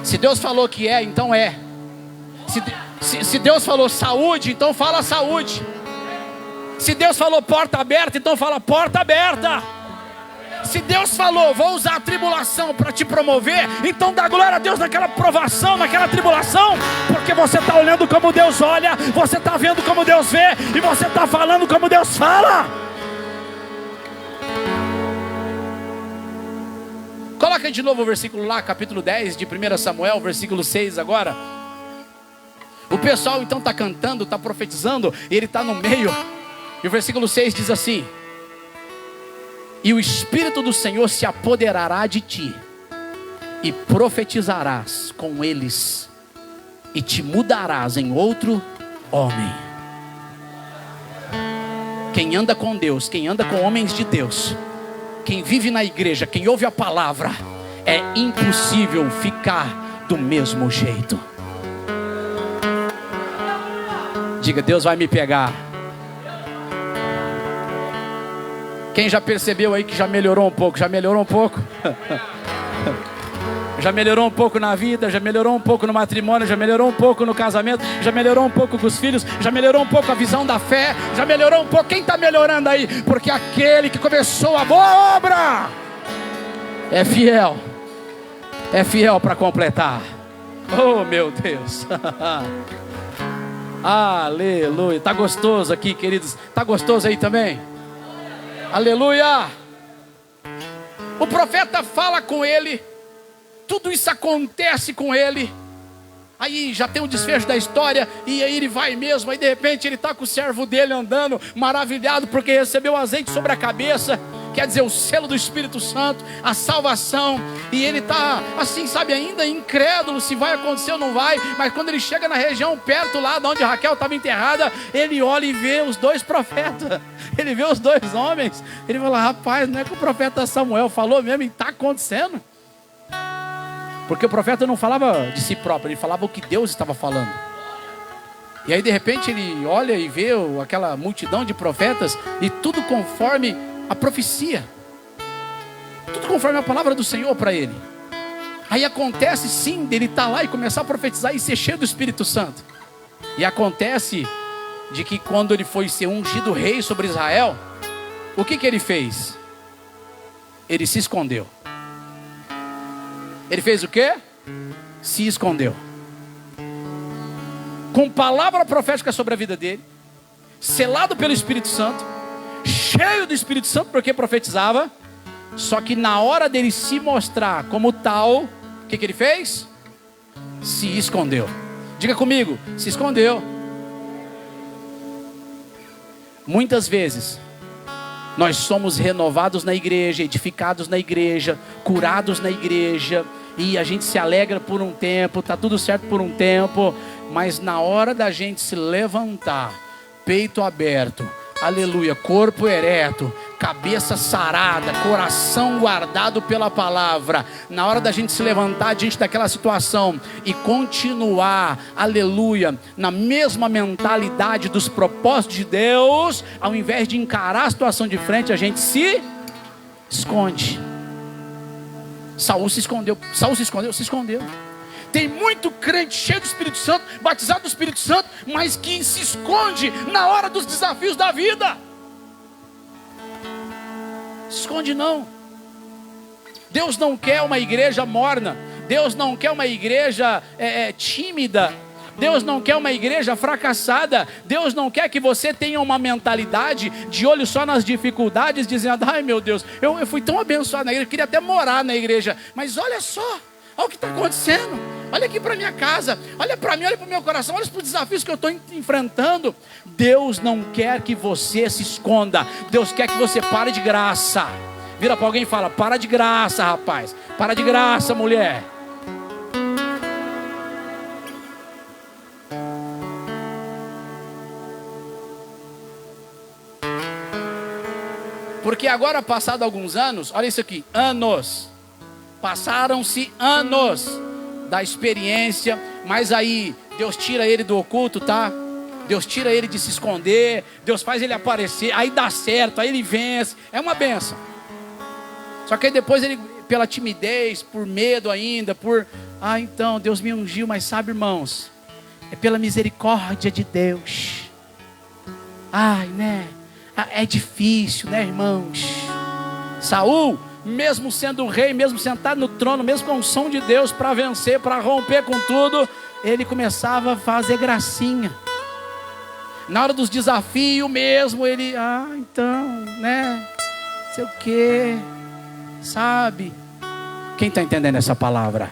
Se Deus falou que é, então é. Se Deus falou saúde, então fala saúde. Se Deus falou porta aberta, então fala porta aberta. Se Deus falou, vou usar a tribulação para te promover, então dá glória a Deus naquela provação, naquela tribulação, porque você está olhando como Deus olha, você está vendo como Deus vê, e você está falando como Deus fala. Coloca de novo o versículo lá, capítulo 10 de 1 Samuel, versículo 6 agora. O pessoal então está cantando, está profetizando, e ele está no meio. E o versículo 6 diz assim: e o Espírito do Senhor se apoderará de ti, e profetizarás com eles, e te mudarás em outro homem. Quem anda com Deus, quem anda com homens de Deus, quem vive na igreja, quem ouve a palavra, é impossível ficar do mesmo jeito. Diga, Deus vai me pegar. Quem já percebeu aí que já melhorou um pouco? Já melhorou um pouco? Já melhorou um pouco na vida, já melhorou um pouco no matrimônio, já melhorou um pouco no casamento, já melhorou um pouco com os filhos, já melhorou um pouco a visão da fé, já melhorou um pouco. Quem está melhorando aí? Porque aquele que começou a boa obra é fiel para completar. Oh meu Deus. Aleluia. Está gostoso aqui, queridos? Está gostoso aí também? Aleluia. O profeta fala com ele, tudo isso acontece com ele. Aí já tem um desfecho da história, e aí ele vai mesmo. Aí de repente ele está com o servo dele andando, maravilhado, porque recebeu azeite sobre a cabeça, quer dizer, o selo do Espírito Santo, a salvação. E ele está assim, sabe, ainda incrédulo se vai acontecer ou não vai. Mas quando ele chega na região perto lá de onde Raquel estava enterrada, ele olha e vê os dois profetas. Ele vê os dois homens. Ele fala, rapaz, não é que o profeta Samuel falou mesmo, e está acontecendo. Porque o profeta não falava de si próprio, ele falava o que Deus estava falando. E aí de repente ele olha e vê aquela multidão de profetas, e tudo conforme a profecia, tudo conforme a palavra do Senhor para ele. Aí acontece sim dele estar lá e começar a profetizar e ser cheio do Espírito Santo. E acontece de que quando ele foi ser ungido rei sobre Israel, o que ele fez? Ele se escondeu. Ele fez o quê? Se escondeu. Com palavra profética sobre a vida dele, selado pelo Espírito Santo, cheio do Espírito Santo, porque profetizava. Só que na hora dele se mostrar como tal, o que ele fez? Se escondeu. Diga comigo, se escondeu. Muitas vezes nós somos renovados na igreja, edificados na igreja, curados na igreja, e a gente se alegra por um tempo, tá tudo certo por um tempo, mas na hora da gente se levantar, peito aberto, aleluia, corpo ereto, cabeça sarada, coração guardado pela palavra, na hora da gente se levantar diante daquela situação e continuar, aleluia, na mesma mentalidade dos propósitos de Deus, ao invés de encarar a situação de frente, a gente se esconde. Saul se escondeu. Tem muito crente cheio do Espírito Santo, batizado do Espírito Santo, mas que se esconde na hora dos desafios da vida. Se esconde não. Deus não quer uma igreja morna. Deus não quer uma igreja tímida. Deus não quer uma igreja fracassada. Deus não quer que você tenha uma mentalidade de olho só nas dificuldades, dizendo, ai meu Deus, eu fui tão abençoado na igreja, eu queria até morar na igreja, mas olha só, olha o que está acontecendo, olha aqui para minha casa, olha para mim, olha para o meu coração, olha para os desafios que eu estou enfrentando. Deus não quer que você se esconda. Deus quer que você pare de graça. Vira para alguém e fala, para de graça, rapaz, para de graça, mulher. Porque agora, passado alguns anos, olha isso aqui, passaram-se anos da experiência, mas aí Deus tira ele do oculto, tá? Deus tira ele de se esconder, Deus faz ele aparecer, aí dá certo, aí ele vence, é uma benção. Só que aí depois ele, pela timidez, por medo ainda, então Deus me ungiu, mas sabe, irmãos, é pela misericórdia de Deus. É difícil, né, irmãos? Saul, mesmo sendo rei, mesmo sentado no trono, mesmo com o som de Deus para vencer, para romper com tudo, ele começava a fazer gracinha. Na hora dos desafios mesmo, ele, sei o quê, sabe? Quem está entendendo essa palavra?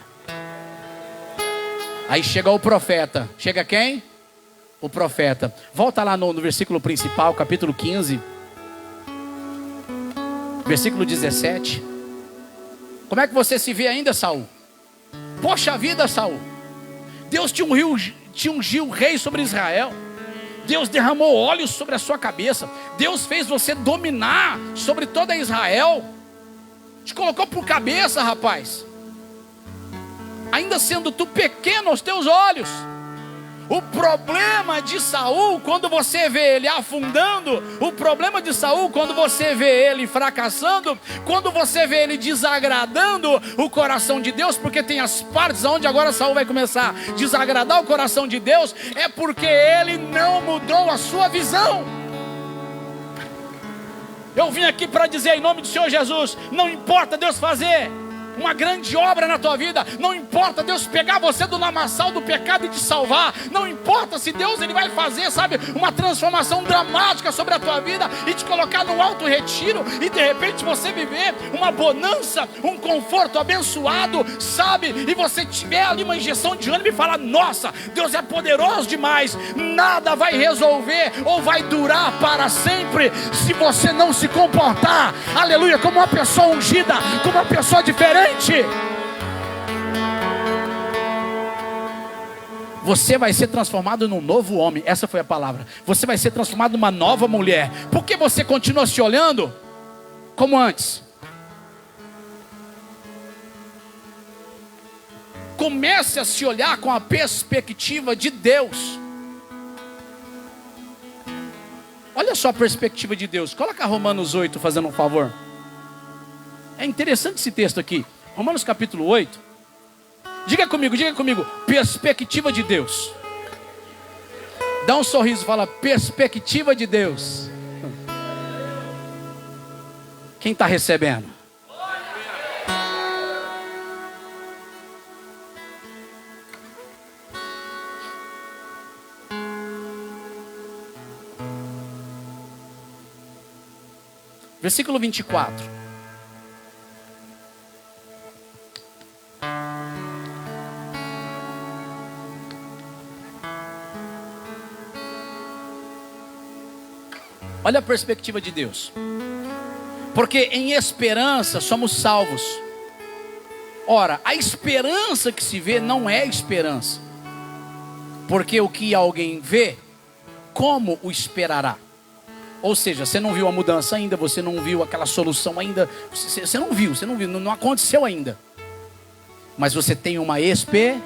Aí chega o profeta. Chega quem? O profeta. Volta lá no versículo principal, capítulo 15, versículo 17. Como é que você se vê ainda, Saul? Poxa vida, Saul, Deus te ungiu rei sobre Israel. Deus derramou óleo sobre a sua cabeça. Deus fez você dominar sobre toda Israel. Te colocou por cabeça, rapaz. Ainda sendo tu pequeno aos teus olhos. O problema de Saul, quando você vê ele afundando, o problema de Saul, quando você vê ele fracassando, quando você vê ele desagradando o coração de Deus, porque tem as partes onde agora Saul vai começar a desagradar o coração de Deus, é porque ele não mudou a sua visão. Eu vim aqui para dizer em nome do Senhor Jesus, não importa Deus fazer uma grande obra na tua vida, não importa Deus pegar você do lamaçal do pecado e te salvar, não importa se Deus ele vai fazer, sabe, uma transformação dramática sobre a tua vida e te colocar num alto retiro e de repente você viver uma bonança, um conforto abençoado, sabe, e você tiver ali uma injeção de ânimo e falar, nossa, Deus é poderoso demais, nada vai resolver ou vai durar para sempre se você não se comportar, aleluia, como uma pessoa ungida, como uma pessoa diferente. Você vai ser transformado num novo homem. Essa foi a palavra. Você vai ser transformado numa nova mulher. Por que você continua se olhando como antes? Comece a se olhar com a perspectiva de Deus. Olha só a perspectiva de Deus. Coloca Romanos 8, fazendo um favor. É interessante esse texto aqui. Romanos capítulo 8. Diga comigo, perspectiva de Deus. Dá um sorriso, fala, perspectiva de Deus. Quem está recebendo? Versículo 24. Olha a perspectiva de Deus. Porque em esperança somos salvos. Ora, a esperança que se vê não é esperança. Porque o que alguém vê, como o esperará? Ou seja, você não viu a mudança ainda, você não viu aquela solução ainda, você não viu, não aconteceu ainda. Mas você tem uma esperança,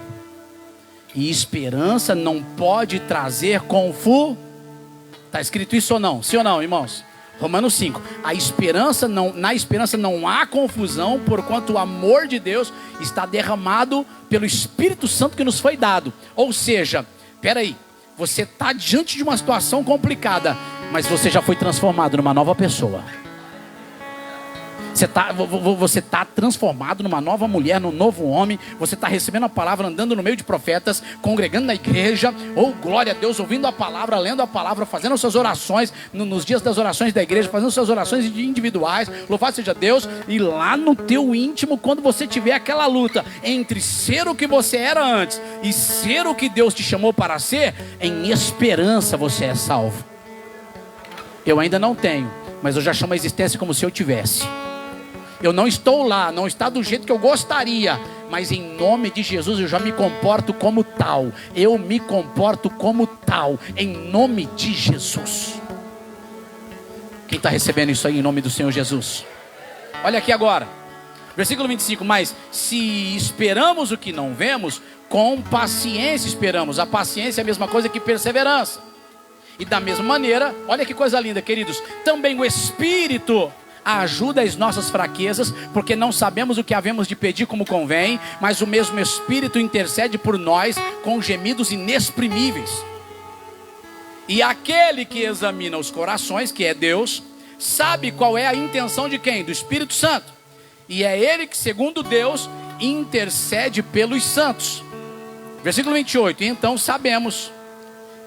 e esperança não pode trazer confusão. Está escrito isso ou não? Sim ou não, irmãos? Romanos 5. Na esperança não há confusão, porquanto o amor de Deus está derramado pelo Espírito Santo que nos foi dado. Ou seja, peraí, você está diante de uma situação complicada, mas você já foi transformado numa nova pessoa. Você está transformado numa nova mulher, num novo homem. Você está recebendo a palavra, andando no meio de profetas, congregando na igreja. Oh, glória a Deus, ouvindo a palavra, lendo a palavra, fazendo suas orações, nos dias das orações da igreja, fazendo suas orações individuais. Louvado seja Deus. E lá no teu íntimo, quando você tiver aquela luta entre ser o que você era antes e ser o que Deus te chamou para ser, em esperança você é salvo. Eu ainda não tenho, mas eu já chamo a existência como se eu tivesse. Eu não estou lá, não está do jeito que eu gostaria, mas em nome de Jesus eu já me comporto como tal. Eu me comporto como tal, em nome de Jesus. Quem está recebendo isso aí em nome do Senhor Jesus? Olha aqui agora, versículo 25. Mas se esperamos o que não vemos, com paciência esperamos. A paciência é a mesma coisa que perseverança. E da mesma maneira, olha que coisa linda, queridos, também o Espírito ajuda as nossas fraquezas, porque não sabemos o que havemos de pedir como convém, mas o mesmo Espírito intercede por nós com gemidos inexprimíveis. E aquele que examina os corações, que é Deus, sabe qual é a intenção de quem? Do Espírito Santo. E é Ele que, segundo Deus, intercede pelos santos. Versículo 28. E então sabemos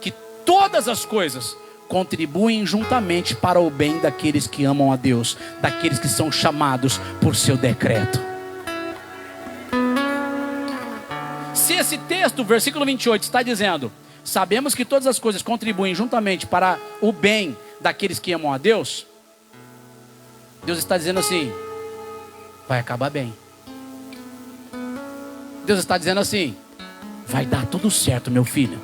que todas as coisas contribuem juntamente para o bem daqueles que amam a Deus, daqueles que são chamados por seu decreto. Se esse texto, versículo 28, está dizendo: sabemos que todas as coisas contribuem juntamente para o bem daqueles que amam a Deus, Deus está dizendo assim: vai acabar bem. Deus está dizendo assim: vai dar tudo certo, meu filho.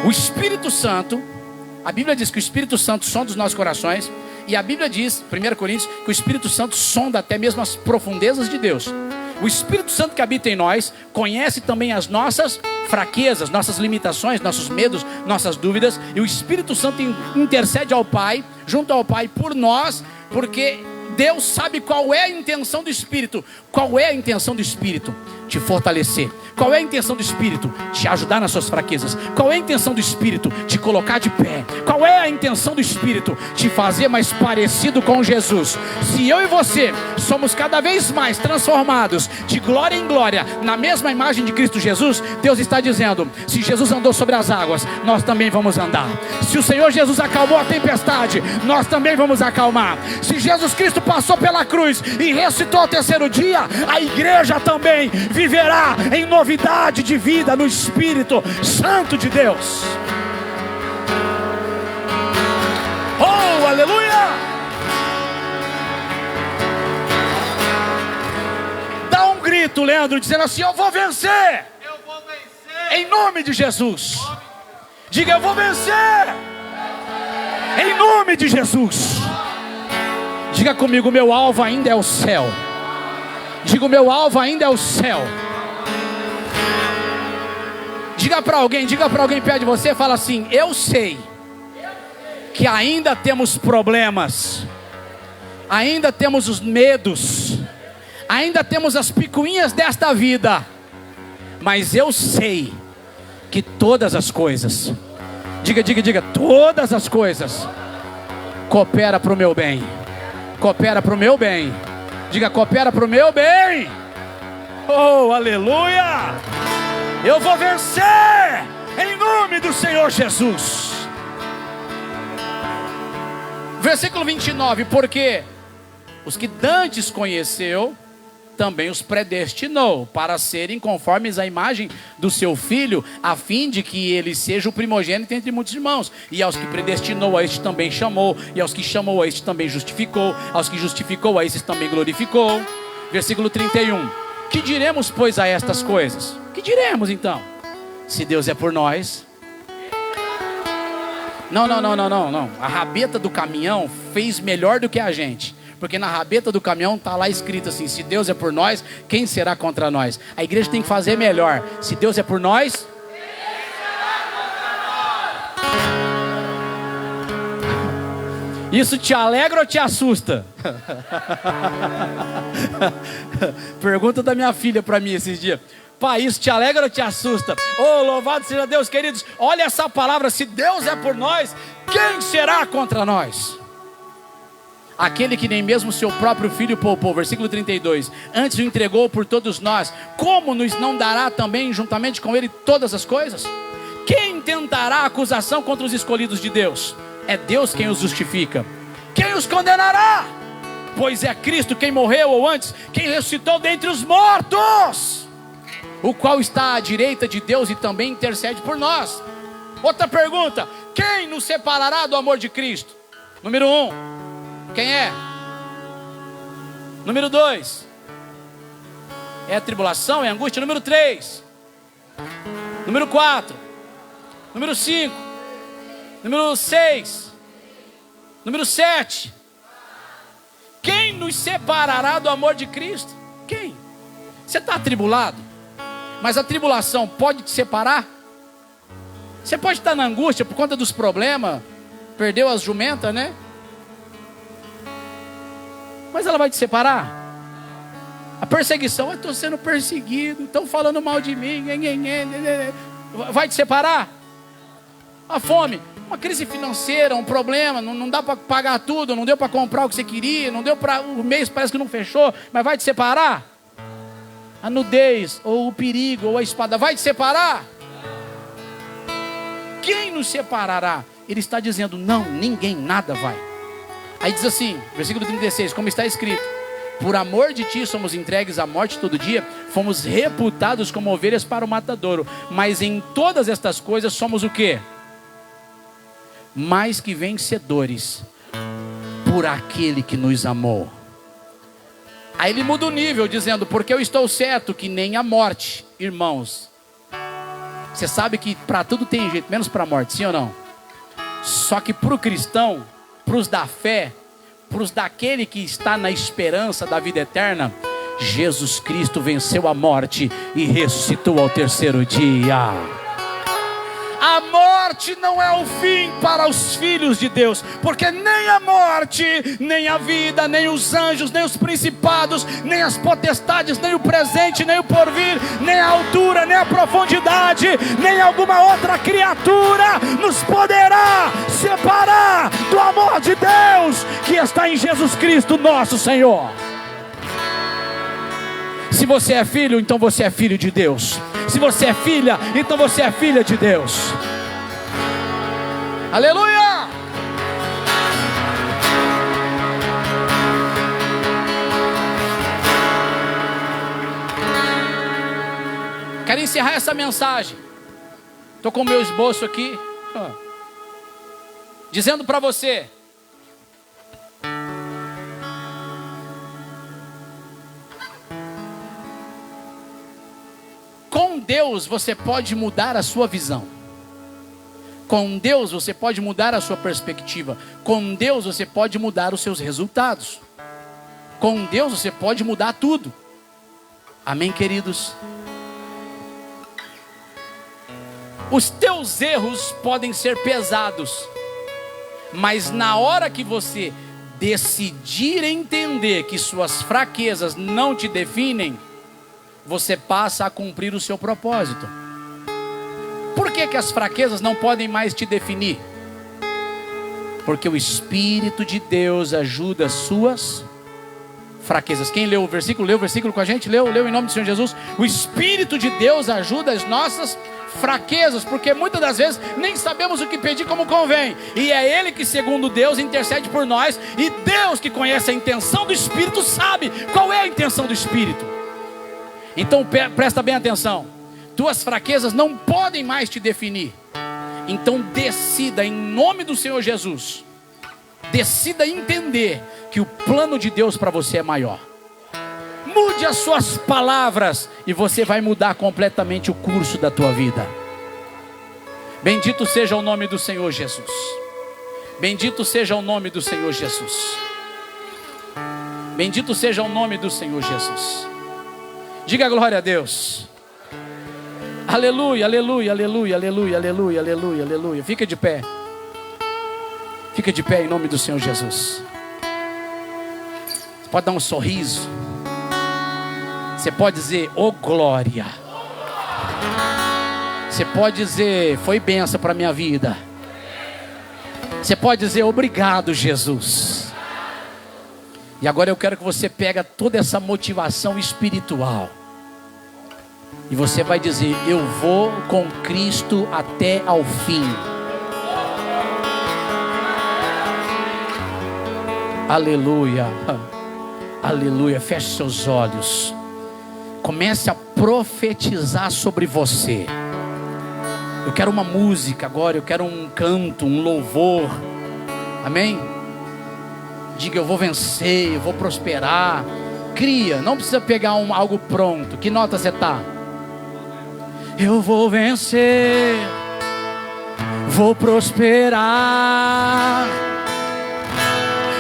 O Espírito Santo, a Bíblia diz que o Espírito Santo sonda os nossos corações. E a Bíblia diz, 1 Coríntios, que o Espírito Santo sonda até mesmo as profundezas de Deus. O Espírito Santo que habita em nós conhece também as nossas fraquezas, nossas limitações, nossos medos, nossas dúvidas. E o Espírito Santo intercede ao Pai, junto ao Pai, por nós, porque Deus sabe qual é a intenção do Espírito. Qual é a intenção do Espírito? Te fortalecer. Qual é a intenção do Espírito? Te ajudar nas suas fraquezas. Qual é a intenção do Espírito? Te colocar de pé. Qual é a intenção do Espírito? Te fazer mais parecido com Jesus. Se eu e você somos cada vez mais transformados de glória em glória na mesma imagem de Cristo Jesus, Deus está dizendo: se Jesus andou sobre as águas, nós também vamos andar. Se o Senhor Jesus acalmou a tempestade, nós também vamos acalmar. Se Jesus Cristo passou pela cruz e ressuscitou ao terceiro dia, a igreja também viverá em novidade de vida no Espírito Santo de Deus. Oh, aleluia! Dá um grito, Leandro, dizendo assim: eu vou vencer. Eu vou vencer. Em nome de Jesus. Diga: eu vou vencer. Em nome de Jesus. Diga comigo: meu alvo ainda é o céu. Diga: o meu alvo ainda é o céu. Diga para alguém perto de você, fala assim: eu sei que ainda temos problemas, ainda temos os medos, ainda temos as picuinhas desta vida, mas eu sei que todas as coisas, diga, todas as coisas coopera para o meu bem. Coopera para o meu bem. Diga: coopera para o meu bem. Oh, aleluia! Eu vou vencer em nome do Senhor Jesus. Versículo 29, porque os que dantes conheceu, também os predestinou para serem conformes à imagem do seu Filho, a fim de que ele seja o primogênito entre muitos irmãos. E aos que predestinou, a este também chamou, e aos que chamou, a este também justificou, aos que justificou, a estes também glorificou. Versículo 31, que diremos, pois, a estas coisas? Que diremos, então? Se Deus é por nós... Não. A rabeta do caminhão fez melhor do que a gente. Porque na rabeta do caminhão está lá escrito assim: se Deus é por nós, quem será contra nós? A igreja tem que fazer melhor. Se Deus é por nós, quem será contra nós? Isso te alegra ou te assusta? Pergunta da minha filha para mim esses dias: pai, isso te alegra ou te assusta? Oh, louvado seja Deus, queridos. Olha essa palavra: se Deus é por nós, quem será contra nós? Aquele que nem mesmo seu próprio filho poupou. Versículo 32, antes o entregou por todos nós, como nos não dará também juntamente com ele todas as coisas? Quem tentará acusação contra os escolhidos de Deus? É Deus quem os justifica. Quem os condenará? Pois é Cristo quem morreu, ou antes, quem ressuscitou dentre os mortos, o qual está à direita de Deus e também intercede por nós. Outra pergunta: quem nos separará do amor de Cristo? Número 1, quem é? Número 2, é a tribulação, é a angústia. Número 3, número 4, número 5, número 6, número 7. Quem nos separará do amor de Cristo? Quem? Você está atribulado, mas a tribulação pode te separar? Você pode estar na angústia por conta dos problemas, perdeu as jumentas, né? Mas ela vai te separar? A perseguição: eu estou sendo perseguido, estão falando mal de mim, vai te separar? A fome, uma crise financeira, um problema, não dá para pagar tudo, não deu para comprar o que você queria, não deu para, o mês parece que não fechou, mas vai te separar? A nudez, ou o perigo, ou a espada, vai te separar? Quem nos separará? Ele está dizendo: não, ninguém, nada vai. Aí diz assim, versículo 36, como está escrito: por amor de ti somos entregues à morte todo dia, fomos reputados como ovelhas para o matadouro, mas em todas estas coisas somos o quê? Mais que vencedores, por aquele que nos amou. Aí ele muda o nível, dizendo: porque eu estou certo que nem a morte, irmãos. Você sabe que para tudo tem jeito, menos para a morte, sim ou não? Só que para o cristão, para os da fé, para os daquele que está na esperança da vida eterna, Jesus Cristo venceu a morte e ressuscitou ao terceiro dia. A morte não é o fim para os filhos de Deus, porque nem a morte, nem a vida, nem os anjos, nem os principados, nem as potestades, nem o presente, nem o porvir, nem a altura, nem a profundidade, nem alguma outra criatura nos poderá separar do amor de Deus que está em Jesus Cristo nosso Senhor. Se você é filho, então você é filho de Deus. Se você é filha, então você é filha de Deus. Aleluia! Quero encerrar essa mensagem. Estou com o meu esboço aqui, dizendo para você: com Deus você pode mudar a sua visão. Com Deus você pode mudar a sua perspectiva. Com Deus você pode mudar os seus resultados. Com Deus você pode mudar tudo. Amém, queridos? Os teus erros podem ser pesados, mas na hora que você decidir entender que suas fraquezas não te definem, você passa a cumprir o seu propósito. Por que as fraquezas não podem mais te definir? Porque o Espírito de Deus ajuda as suas fraquezas. Quem leu o versículo? Leu o versículo com a gente? Leu em nome do Senhor Jesus. O Espírito de Deus ajuda as nossas fraquezas, porque muitas das vezes nem sabemos o que pedir como convém. E é Ele que, segundo Deus, intercede por nós. E Deus, que conhece a intenção do Espírito, sabe qual é a intenção do Espírito. Então presta bem atenção. Tuas fraquezas não podem mais te definir. Então decida em nome do Senhor Jesus. Decida entender que o plano de Deus para você é maior. Mude as suas palavras e você vai mudar completamente o curso da tua vida. Bendito seja o nome do Senhor Jesus. Bendito seja o nome do Senhor Jesus. Bendito seja o nome do Senhor Jesus. Diga glória a Deus. Aleluia, aleluia, aleluia, aleluia, aleluia, aleluia, aleluia. Fica de pé. Fica de pé em nome do Senhor Jesus. Você pode dar um sorriso. Você pode dizer, oh glória. Você pode dizer, foi bênção para a minha vida. Você pode dizer, obrigado Jesus. E agora eu quero que você pegue toda essa motivação espiritual. E você vai dizer, eu vou com Cristo até ao fim. Aleluia. Aleluia. Feche seus olhos. Comece a profetizar sobre você. Eu quero uma música agora, eu quero um canto, um louvor. Amém? Diga, eu vou vencer, eu vou prosperar. Cria, não precisa pegar algo pronto. Que nota você está? Eu vou vencer, vou prosperar.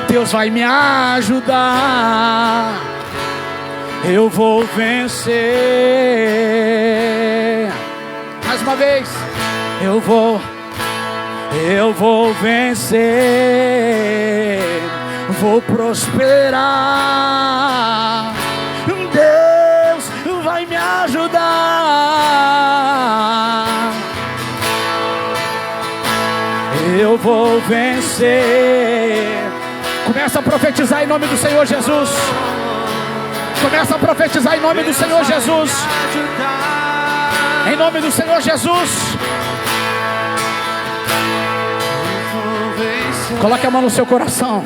Deus vai me ajudar. Eu vou vencer. Mais uma vez. Eu vou vencer. Vou prosperar. Deus vai me ajudar. Eu vou vencer. Começa a profetizar em nome do Senhor Jesus. Começa a profetizar em nome do Senhor Jesus. Em nome do Senhor Jesus. Coloque a mão no seu coração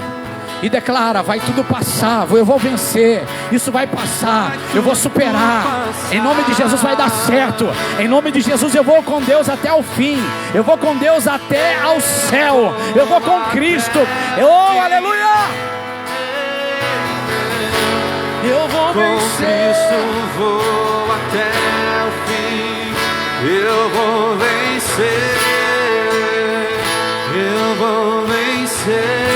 e declara, vai tudo passar, eu vou vencer, isso vai passar, eu vou superar, em nome de Jesus vai dar certo, em nome de Jesus eu vou com Deus até o fim, eu vou com Deus até ao céu, eu vou com Cristo, oh aleluia, eu vou vencer, vou até o fim, eu vou vencer, eu vou vencer.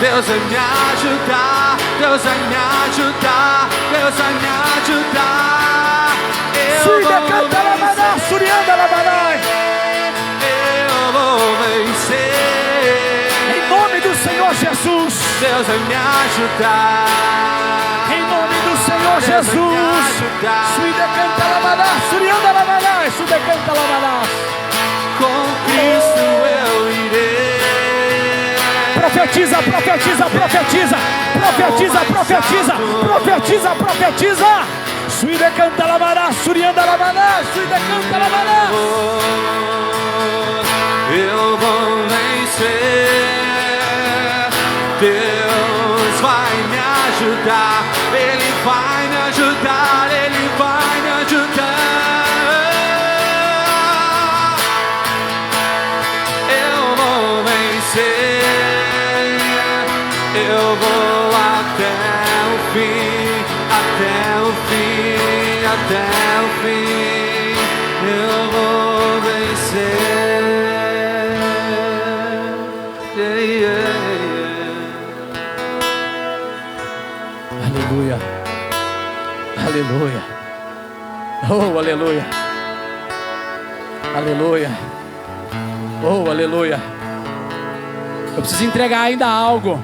Deus vai me ajudar, Deus vai me ajudar, Deus vai me ajudar. Eu vou vencer. Em nome do Senhor Jesus. Deus vai me ajudar. Em nome do Senhor Jesus. Com Cristo eu irei. Profetiza, profetiza, profetiza, profetiza, profetiza, profetiza, profetiza. Suíde canta lavará, surianda lavará, suíde canta lavará. Eu vou vencer. Deus vai me ajudar. Ele vai me ajudar. Ele vai me ajudar. Eu vou vencer. Eu vou até o fim, até o fim, até o fim. Eu vou vencer. Yeah, yeah, yeah. Aleluia, aleluia, oh aleluia, aleluia, oh aleluia. Eu preciso entregar ainda algo.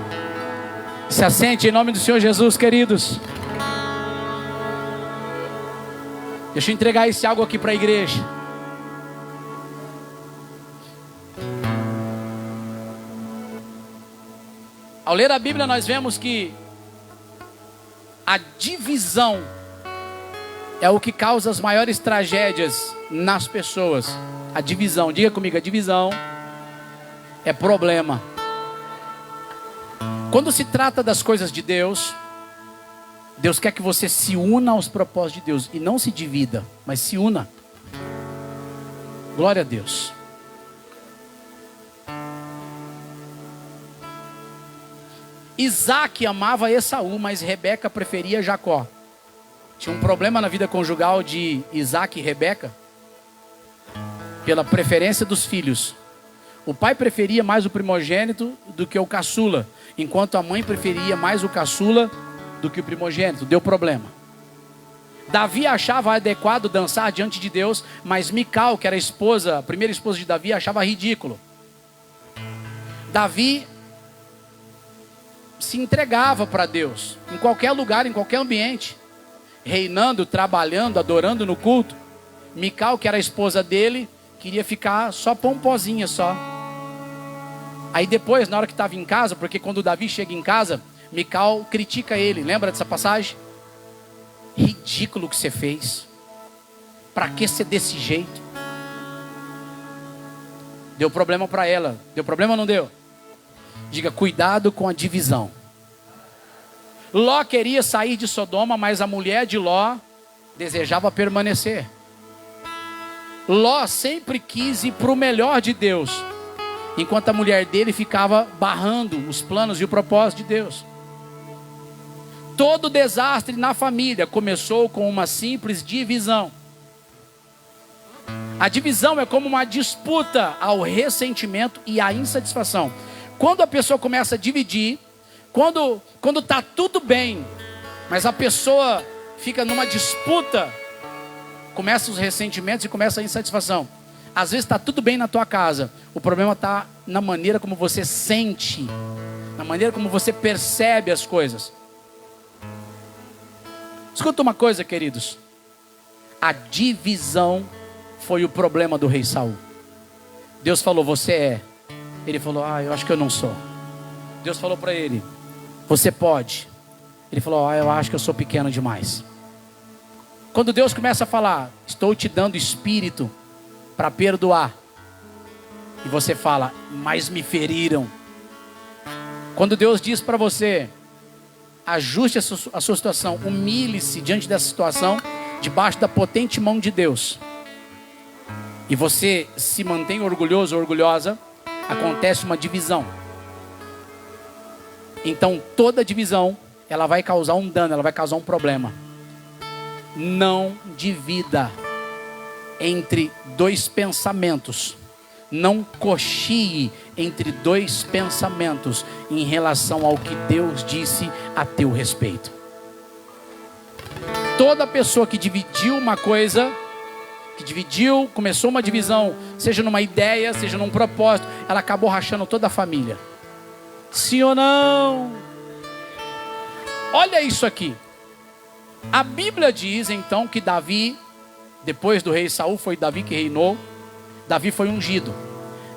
Se assente em nome do Senhor Jesus, queridos. Deixa eu entregar esse algo aqui para a igreja. Ao ler a Bíblia nós vemos que a divisão é o que causa as maiores tragédias nas pessoas. A divisão, diga comigo, a divisão é problema. Quando se trata das coisas de Deus, Deus quer que você se una aos propósitos de Deus. E não se divida, mas se una. Glória a Deus. Isaac amava Esaú, mas Rebeca preferia Jacó. Tinha um problema na vida conjugal de Isaac e Rebeca, pela preferência dos filhos. O pai preferia mais o primogênito do que o caçula, enquanto a mãe preferia mais o caçula do que o primogênito. Deu problema. Davi achava adequado dançar diante de Deus, mas Mical, que era a primeira esposa de Davi, achava ridículo. Davi se entregava para Deus, em qualquer lugar, em qualquer ambiente, reinando, trabalhando, adorando no culto. Mical, que era a esposa dele, queria ficar só pomposinha só. Aí depois, na hora que estava em casa, porque quando Davi chega em casa, Mical critica ele. Lembra dessa passagem? Ridículo que você fez. Para que ser desse jeito? Deu problema para ela. Deu problema ou não deu? Diga, cuidado com a divisão. Ló queria sair de Sodoma, mas a mulher de Ló desejava permanecer. Ló sempre quis ir para o melhor de Deus, enquanto a mulher dele ficava barrando os planos e o propósito de Deus. Todo desastre na família começou com uma simples divisão. A divisão é como uma disputa ao ressentimento e à insatisfação. Quando a pessoa começa a dividir, quando está tudo bem, mas a pessoa fica numa disputa, começam os ressentimentos e começa a insatisfação. Às vezes está tudo bem na tua casa, o problema está na maneira como você sente, na maneira como você percebe as coisas. Escuta uma coisa, queridos. A divisão foi o problema do rei Saul. Deus falou, você é. Ele falou, eu acho que eu não sou. Deus falou para ele, você pode. Ele falou, eu acho que eu sou pequeno demais. Quando Deus começa a falar, estou te dando espírito para perdoar, e você fala, mas me feriram. Quando Deus diz para você, ajuste a sua situação, humilhe-se diante dessa situação, debaixo da potente mão de Deus, e você se mantém orgulhoso ou orgulhosa, acontece uma divisão. Então toda divisão, ela vai causar um dano, ela vai causar um problema. Não divida entre dois pensamentos. Não cochie entre dois pensamentos em relação ao que Deus disse a teu respeito. Toda pessoa que dividiu uma coisa, começou uma divisão, seja numa ideia, seja num propósito, ela acabou rachando toda a família. Sim ou não? Olha isso aqui. A Bíblia diz então que Davi, depois do rei Saul, foi Davi que reinou. Davi foi ungido.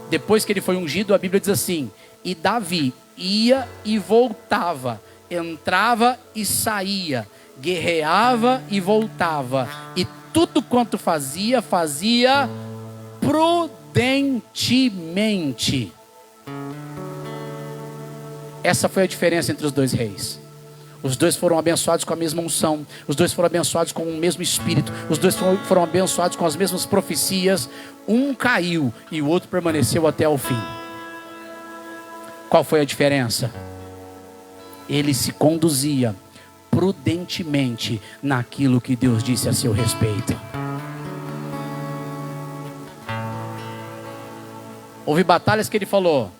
Depois que ele foi ungido, a Bíblia diz assim: e Davi ia e voltava, entrava e saía, guerreava e voltava, e tudo quanto fazia, fazia prudentemente. Essa foi a diferença entre os dois reis. Os dois foram abençoados com a mesma unção. Os dois foram abençoados com o mesmo espírito. Os dois foram abençoados com as mesmas profecias. Um caiu e o outro permaneceu até o fim. Qual foi a diferença? Ele se conduzia prudentemente naquilo que Deus disse a seu respeito. Houve batalhas que ele falou: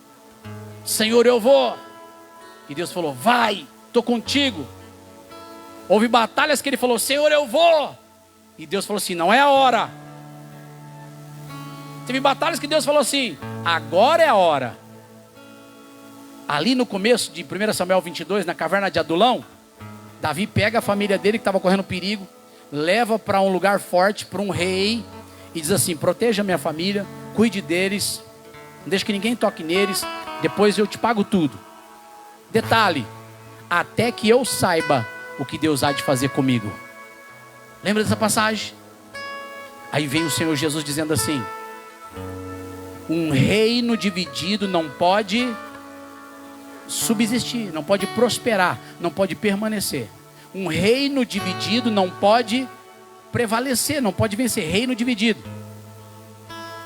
Senhor, eu vou. E Deus falou: vai, estou contigo. Houve batalhas que ele falou: Senhor, eu vou. E Deus falou assim: não é a hora. Teve batalhas que Deus falou assim: agora é a hora. Ali no começo de 1 Samuel 22, na caverna de Adulão, Davi pega a família dele que estava correndo perigo, leva para um lugar forte, para um rei, e diz assim: proteja minha família, cuide deles, não deixe que ninguém toque neles, depois eu te pago tudo. Detalhe: até que eu saiba o que Deus há de fazer comigo. Lembra dessa passagem? Aí vem o Senhor Jesus dizendo assim: um reino dividido não pode subsistir, não pode prosperar, não pode permanecer. Um reino dividido não pode prevalecer, não pode vencer. Reino dividido.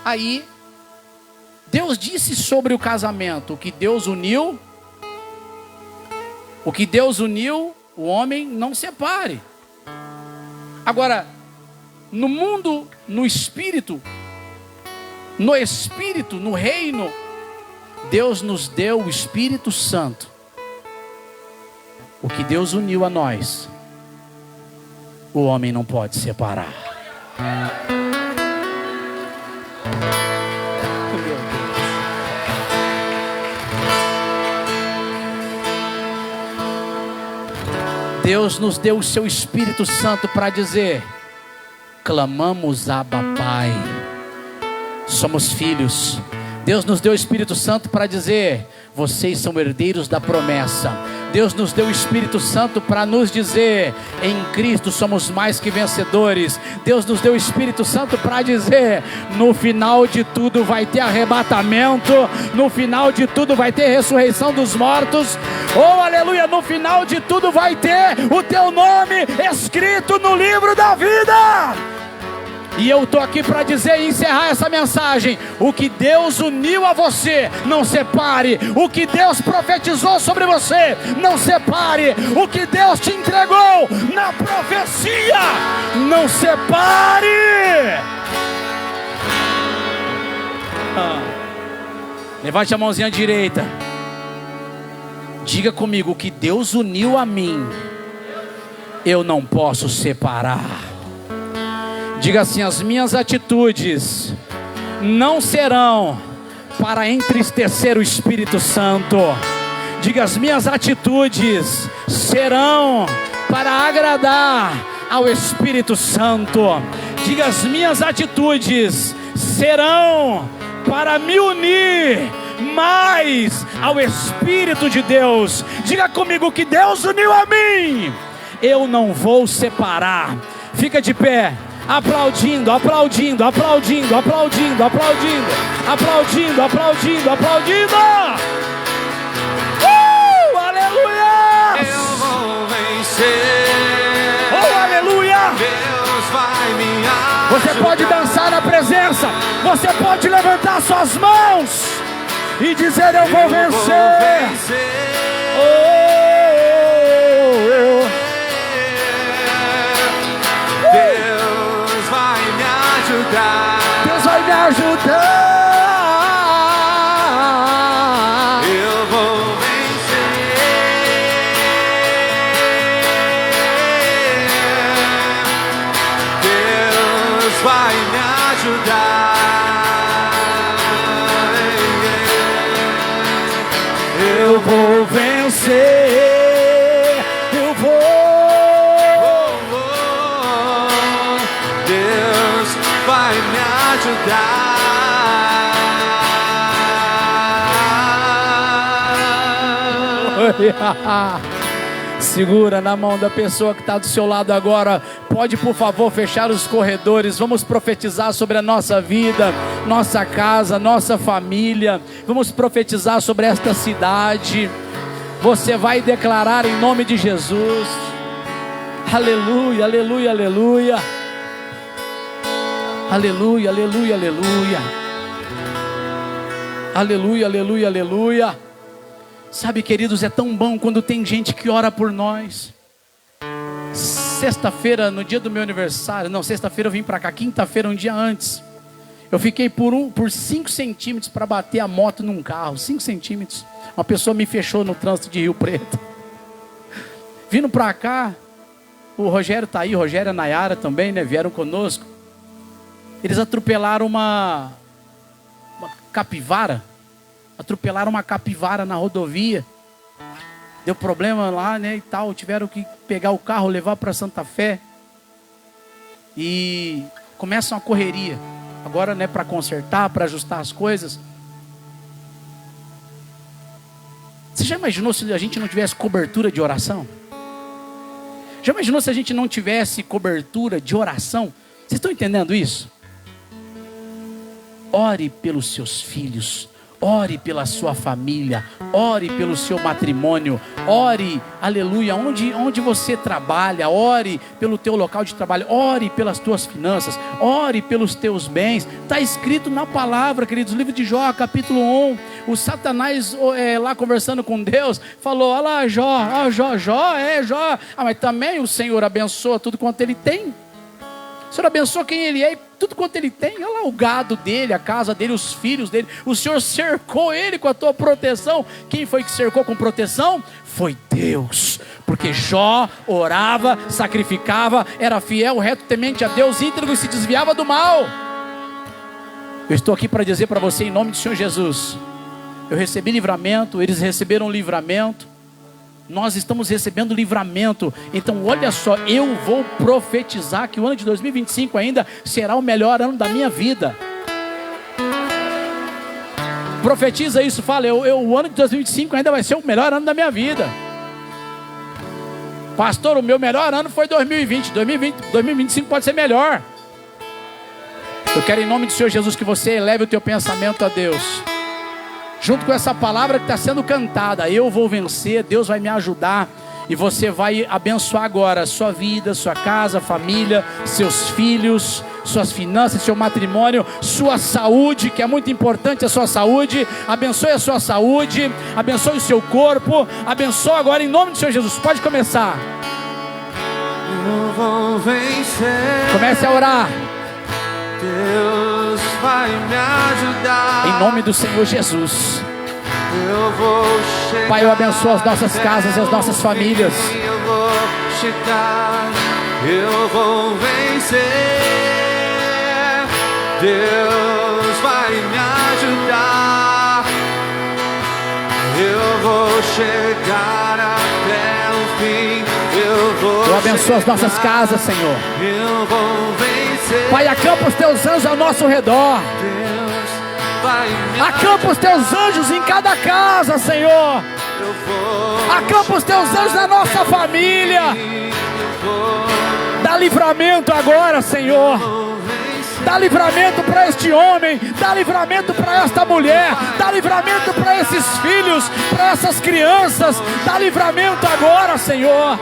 Aí Deus disse sobre o casamento: o que Deus uniu, o homem não separe. Agora, no mundo, no espírito, no reino, Deus nos deu o Espírito Santo. O que Deus uniu a nós, o homem não pode separar. Deus nos deu o seu Espírito Santo para dizer: clamamos Abba Pai, somos filhos. Deus nos deu o Espírito Santo para dizer: vocês são herdeiros da promessa. Deus nos deu o Espírito Santo para nos dizer: em Cristo somos mais que vencedores. Deus nos deu o Espírito Santo para dizer: no final de tudo vai ter arrebatamento, no final de tudo vai ter ressurreição dos mortos. Oh, aleluia, no final de tudo vai ter o teu nome escrito no livro da vida. E eu estou aqui para dizer e encerrar essa mensagem: o que Deus uniu a você, não separe. O que Deus profetizou sobre você, não separe. O que Deus te entregou na profecia, não separe. Levante a mãozinha direita. Diga comigo: o que Deus uniu a mim, eu não posso separar. Diga assim: as minhas atitudes não serão para entristecer o Espírito Santo. Diga: as minhas atitudes serão para agradar ao Espírito Santo. Diga: as minhas atitudes serão para me unir mais ao Espírito de Deus. Diga comigo: que Deus uniu a mim, eu não vou separar. Fica de pé, aplaudindo, aplaudindo, aplaudindo, aplaudindo, aplaudindo, aplaudindo, aplaudindo, aplaudindo. Aleluia! Eu vou vencer. Oh, aleluia! Deus vai me ajudar. Você pode dançar na presença, você pode levantar suas mãos e dizer: eu vou vencer. Deus vai me ajudar. Deus vai me ajudar. Eu vou vencer. Deus vai me ajudar. Eu vou vencer. Eu vou. Deus vai me ajudar. Segura na mão da pessoa que está do seu lado agora. Pode, por favor, fechar os corredores. Vamos profetizar sobre a nossa vida, nossa casa, nossa família. Vamos profetizar sobre esta cidade. Você vai declarar em nome de Jesus. Aleluia, aleluia, aleluia. Aleluia, aleluia, aleluia. Aleluia, aleluia, aleluia. Sabe, queridos, é tão bom quando tem gente que ora por nós. Sexta-feira, no dia do meu aniversário, não, sexta-feira eu vim para cá, quinta-feira, um dia antes, eu fiquei por 5 centímetros para bater a moto num carro, 5 centímetros. Uma pessoa me fechou no trânsito de Rio Preto. Vindo para cá, o Rogério está aí, o Rogério e a Nayara também, né, vieram conosco. Eles atropelaram uma capivara. Atropelaram uma capivara na rodovia. Deu problema lá, né, e tal. Tiveram que pegar o carro, levar para Santa Fé. E começa uma correria. Agora, né, para consertar, para ajustar as coisas. Você já imaginou se a gente não tivesse cobertura de oração? Já imaginou se a gente não tivesse cobertura de oração? Vocês estão entendendo isso? Ore pelos seus filhos, ore pela sua família, ore pelo seu matrimônio, ore, aleluia, onde você trabalha, ore pelo teu local de trabalho, ore pelas tuas finanças, ore pelos teus bens. Está escrito na palavra, queridos, livro de Jó, capítulo 1, o Satanás lá conversando com Deus, falou, olha lá Jó, Jó, mas também o Senhor abençoa tudo quanto ele tem. O Senhor abençoa quem ele é e tudo quanto ele tem. Olha lá o gado dele, a casa dele, os filhos dele. O Senhor cercou ele com a tua proteção. Quem foi que cercou com proteção? Foi Deus. Porque Jó orava, sacrificava, era fiel, reto, temente a Deus, íntegro e se desviava do mal. Eu estou aqui para dizer para você, em nome do Senhor Jesus, eu recebi livramento, eles receberam livramento. Nós estamos recebendo livramento. Então olha só, eu vou profetizar que o ano de 2025 ainda será o melhor ano da minha vida. Profetiza isso, fala, o ano de 2025 ainda vai ser o melhor ano da minha vida. Pastor, o meu melhor ano foi 2020. 2025 pode ser melhor. Eu quero em nome do Senhor Jesus que você eleve o teu pensamento a Deus, junto com essa palavra que está sendo cantada. Eu vou vencer, Deus vai me ajudar. E você vai abençoar agora a sua vida, sua casa, família, seus filhos, suas finanças, seu matrimônio, sua saúde, que é muito importante a sua saúde. Abençoe a sua saúde, abençoe o seu corpo, abençoe agora em nome do Senhor Jesus. Pode começar. Eu vou vencer. Comece a orar. Deus vai me ajudar. Em nome do Senhor Jesus. Eu vou chegar. Pai, eu abençoo as nossas casas e as nossas famílias. Eu vou chegar. Eu vou vencer. Deus vai me ajudar. Eu vou chegar até o fim. Eu abençoo as nossas casas, Senhor. Eu vou vencer. Pai, acampa os teus anjos ao nosso redor. Deus vai me acampa os teus anjos em cada casa, Senhor. Eu vou acampa os teus anjos na nossa família. Dá livramento agora, Senhor. Dá livramento para este homem, dá livramento para esta mulher, dá livramento para esses filhos, para essas crianças, dá livramento agora, Senhor.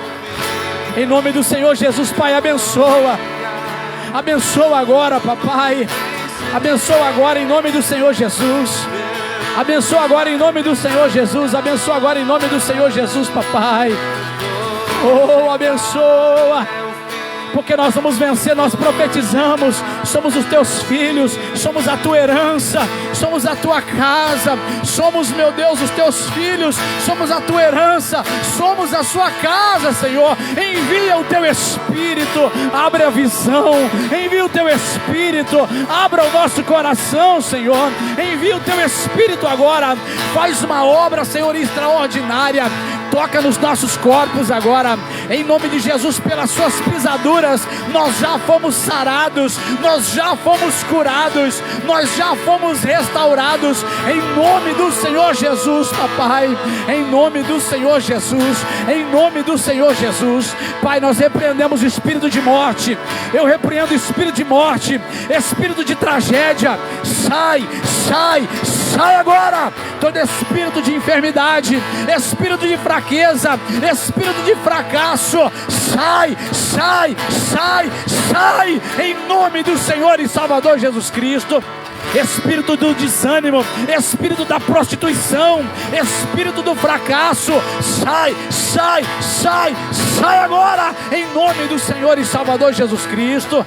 Em nome do Senhor Jesus, Pai, abençoa. Abençoa agora, papai. Abençoa agora em nome do Senhor Jesus. Abençoa agora em nome do Senhor Jesus. Abençoa agora em nome do Senhor Jesus, papai. Oh, abençoa. Porque nós vamos vencer, nós profetizamos. Somos os teus filhos, somos a tua herança, somos a tua casa, somos, meu Deus, os teus filhos, somos a tua herança, somos a sua casa, Senhor. Envia o teu Espírito, abre a visão, envia o teu Espírito, abra o nosso coração, Senhor. Envia o teu Espírito agora, faz uma obra, Senhor, extraordinária. Toca nos nossos corpos agora, em nome de Jesus. Pelas suas pisaduras nós já fomos sarados, nós já fomos curados, nós já fomos restaurados, em nome do Senhor Jesus, papai, em nome do Senhor Jesus, em nome do Senhor Jesus. Pai, nós repreendemos o espírito de morte, eu repreendo o espírito de morte, espírito de tragédia, sai, sai, sai agora, todo espírito de enfermidade, espírito de fraqueza, espírito de fracasso, sai, sai, sai, sai, em nome do Senhor e Salvador Jesus Cristo. Espírito do desânimo, espírito da prostituição, espírito do fracasso, sai, sai, sai, sai agora, em nome do Senhor e Salvador Jesus Cristo.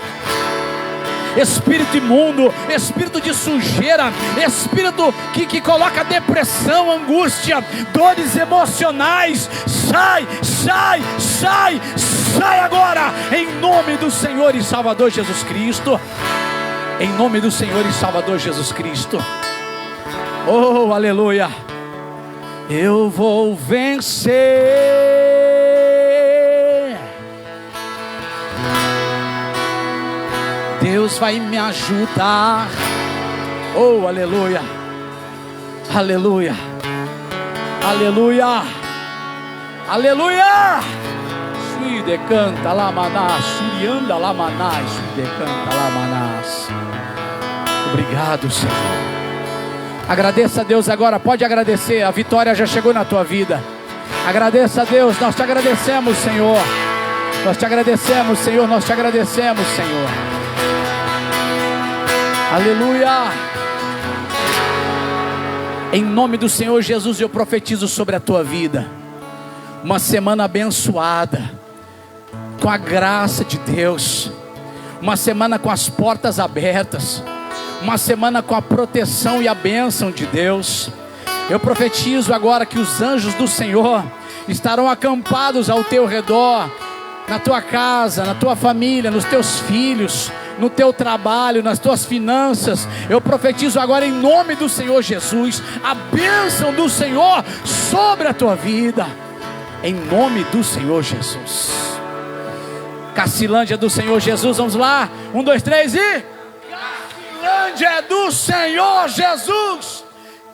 Espírito imundo, espírito de sujeira, espírito que coloca depressão, angústia, dores emocionais, sai, sai, sai, sai agora, em nome do Senhor e Salvador Jesus Cristo. Em nome do Senhor e Salvador Jesus Cristo. Oh, aleluia. Eu vou vencer. Deus vai me ajudar. Oh, aleluia. Aleluia. Aleluia. Aleluia. sui decanta lamanás, surianda lamanás, sui decanta lamanás. Obrigado, Senhor. Agradeça a Deus agora, pode agradecer, a vitória já chegou na tua vida. Agradeça a Deus, nós te agradecemos, Senhor. Nós te agradecemos, Senhor, nós te agradecemos, Senhor. Aleluia. Em nome do Senhor Jesus, eu profetizo sobre a tua vida uma semana abençoada, com a graça de Deus, uma semana com as portas abertas, uma semana com a proteção e a bênção de Deus. Eu profetizo agora que os anjos do Senhor estarão acampados ao teu redor, na tua casa, na tua família, nos teus filhos, no teu trabalho, nas tuas finanças. Eu profetizo agora em nome do Senhor Jesus a bênção do Senhor sobre a tua vida, em nome do Senhor Jesus. Cacilândia do Senhor Jesus, vamos lá, 1, 2, 3 e... Cacilândia é do Senhor Jesus.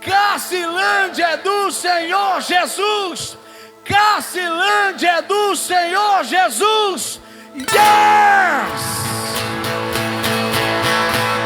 Cacilândia é do Senhor Jesus. Cacilândia é do Senhor Jesus. Yes!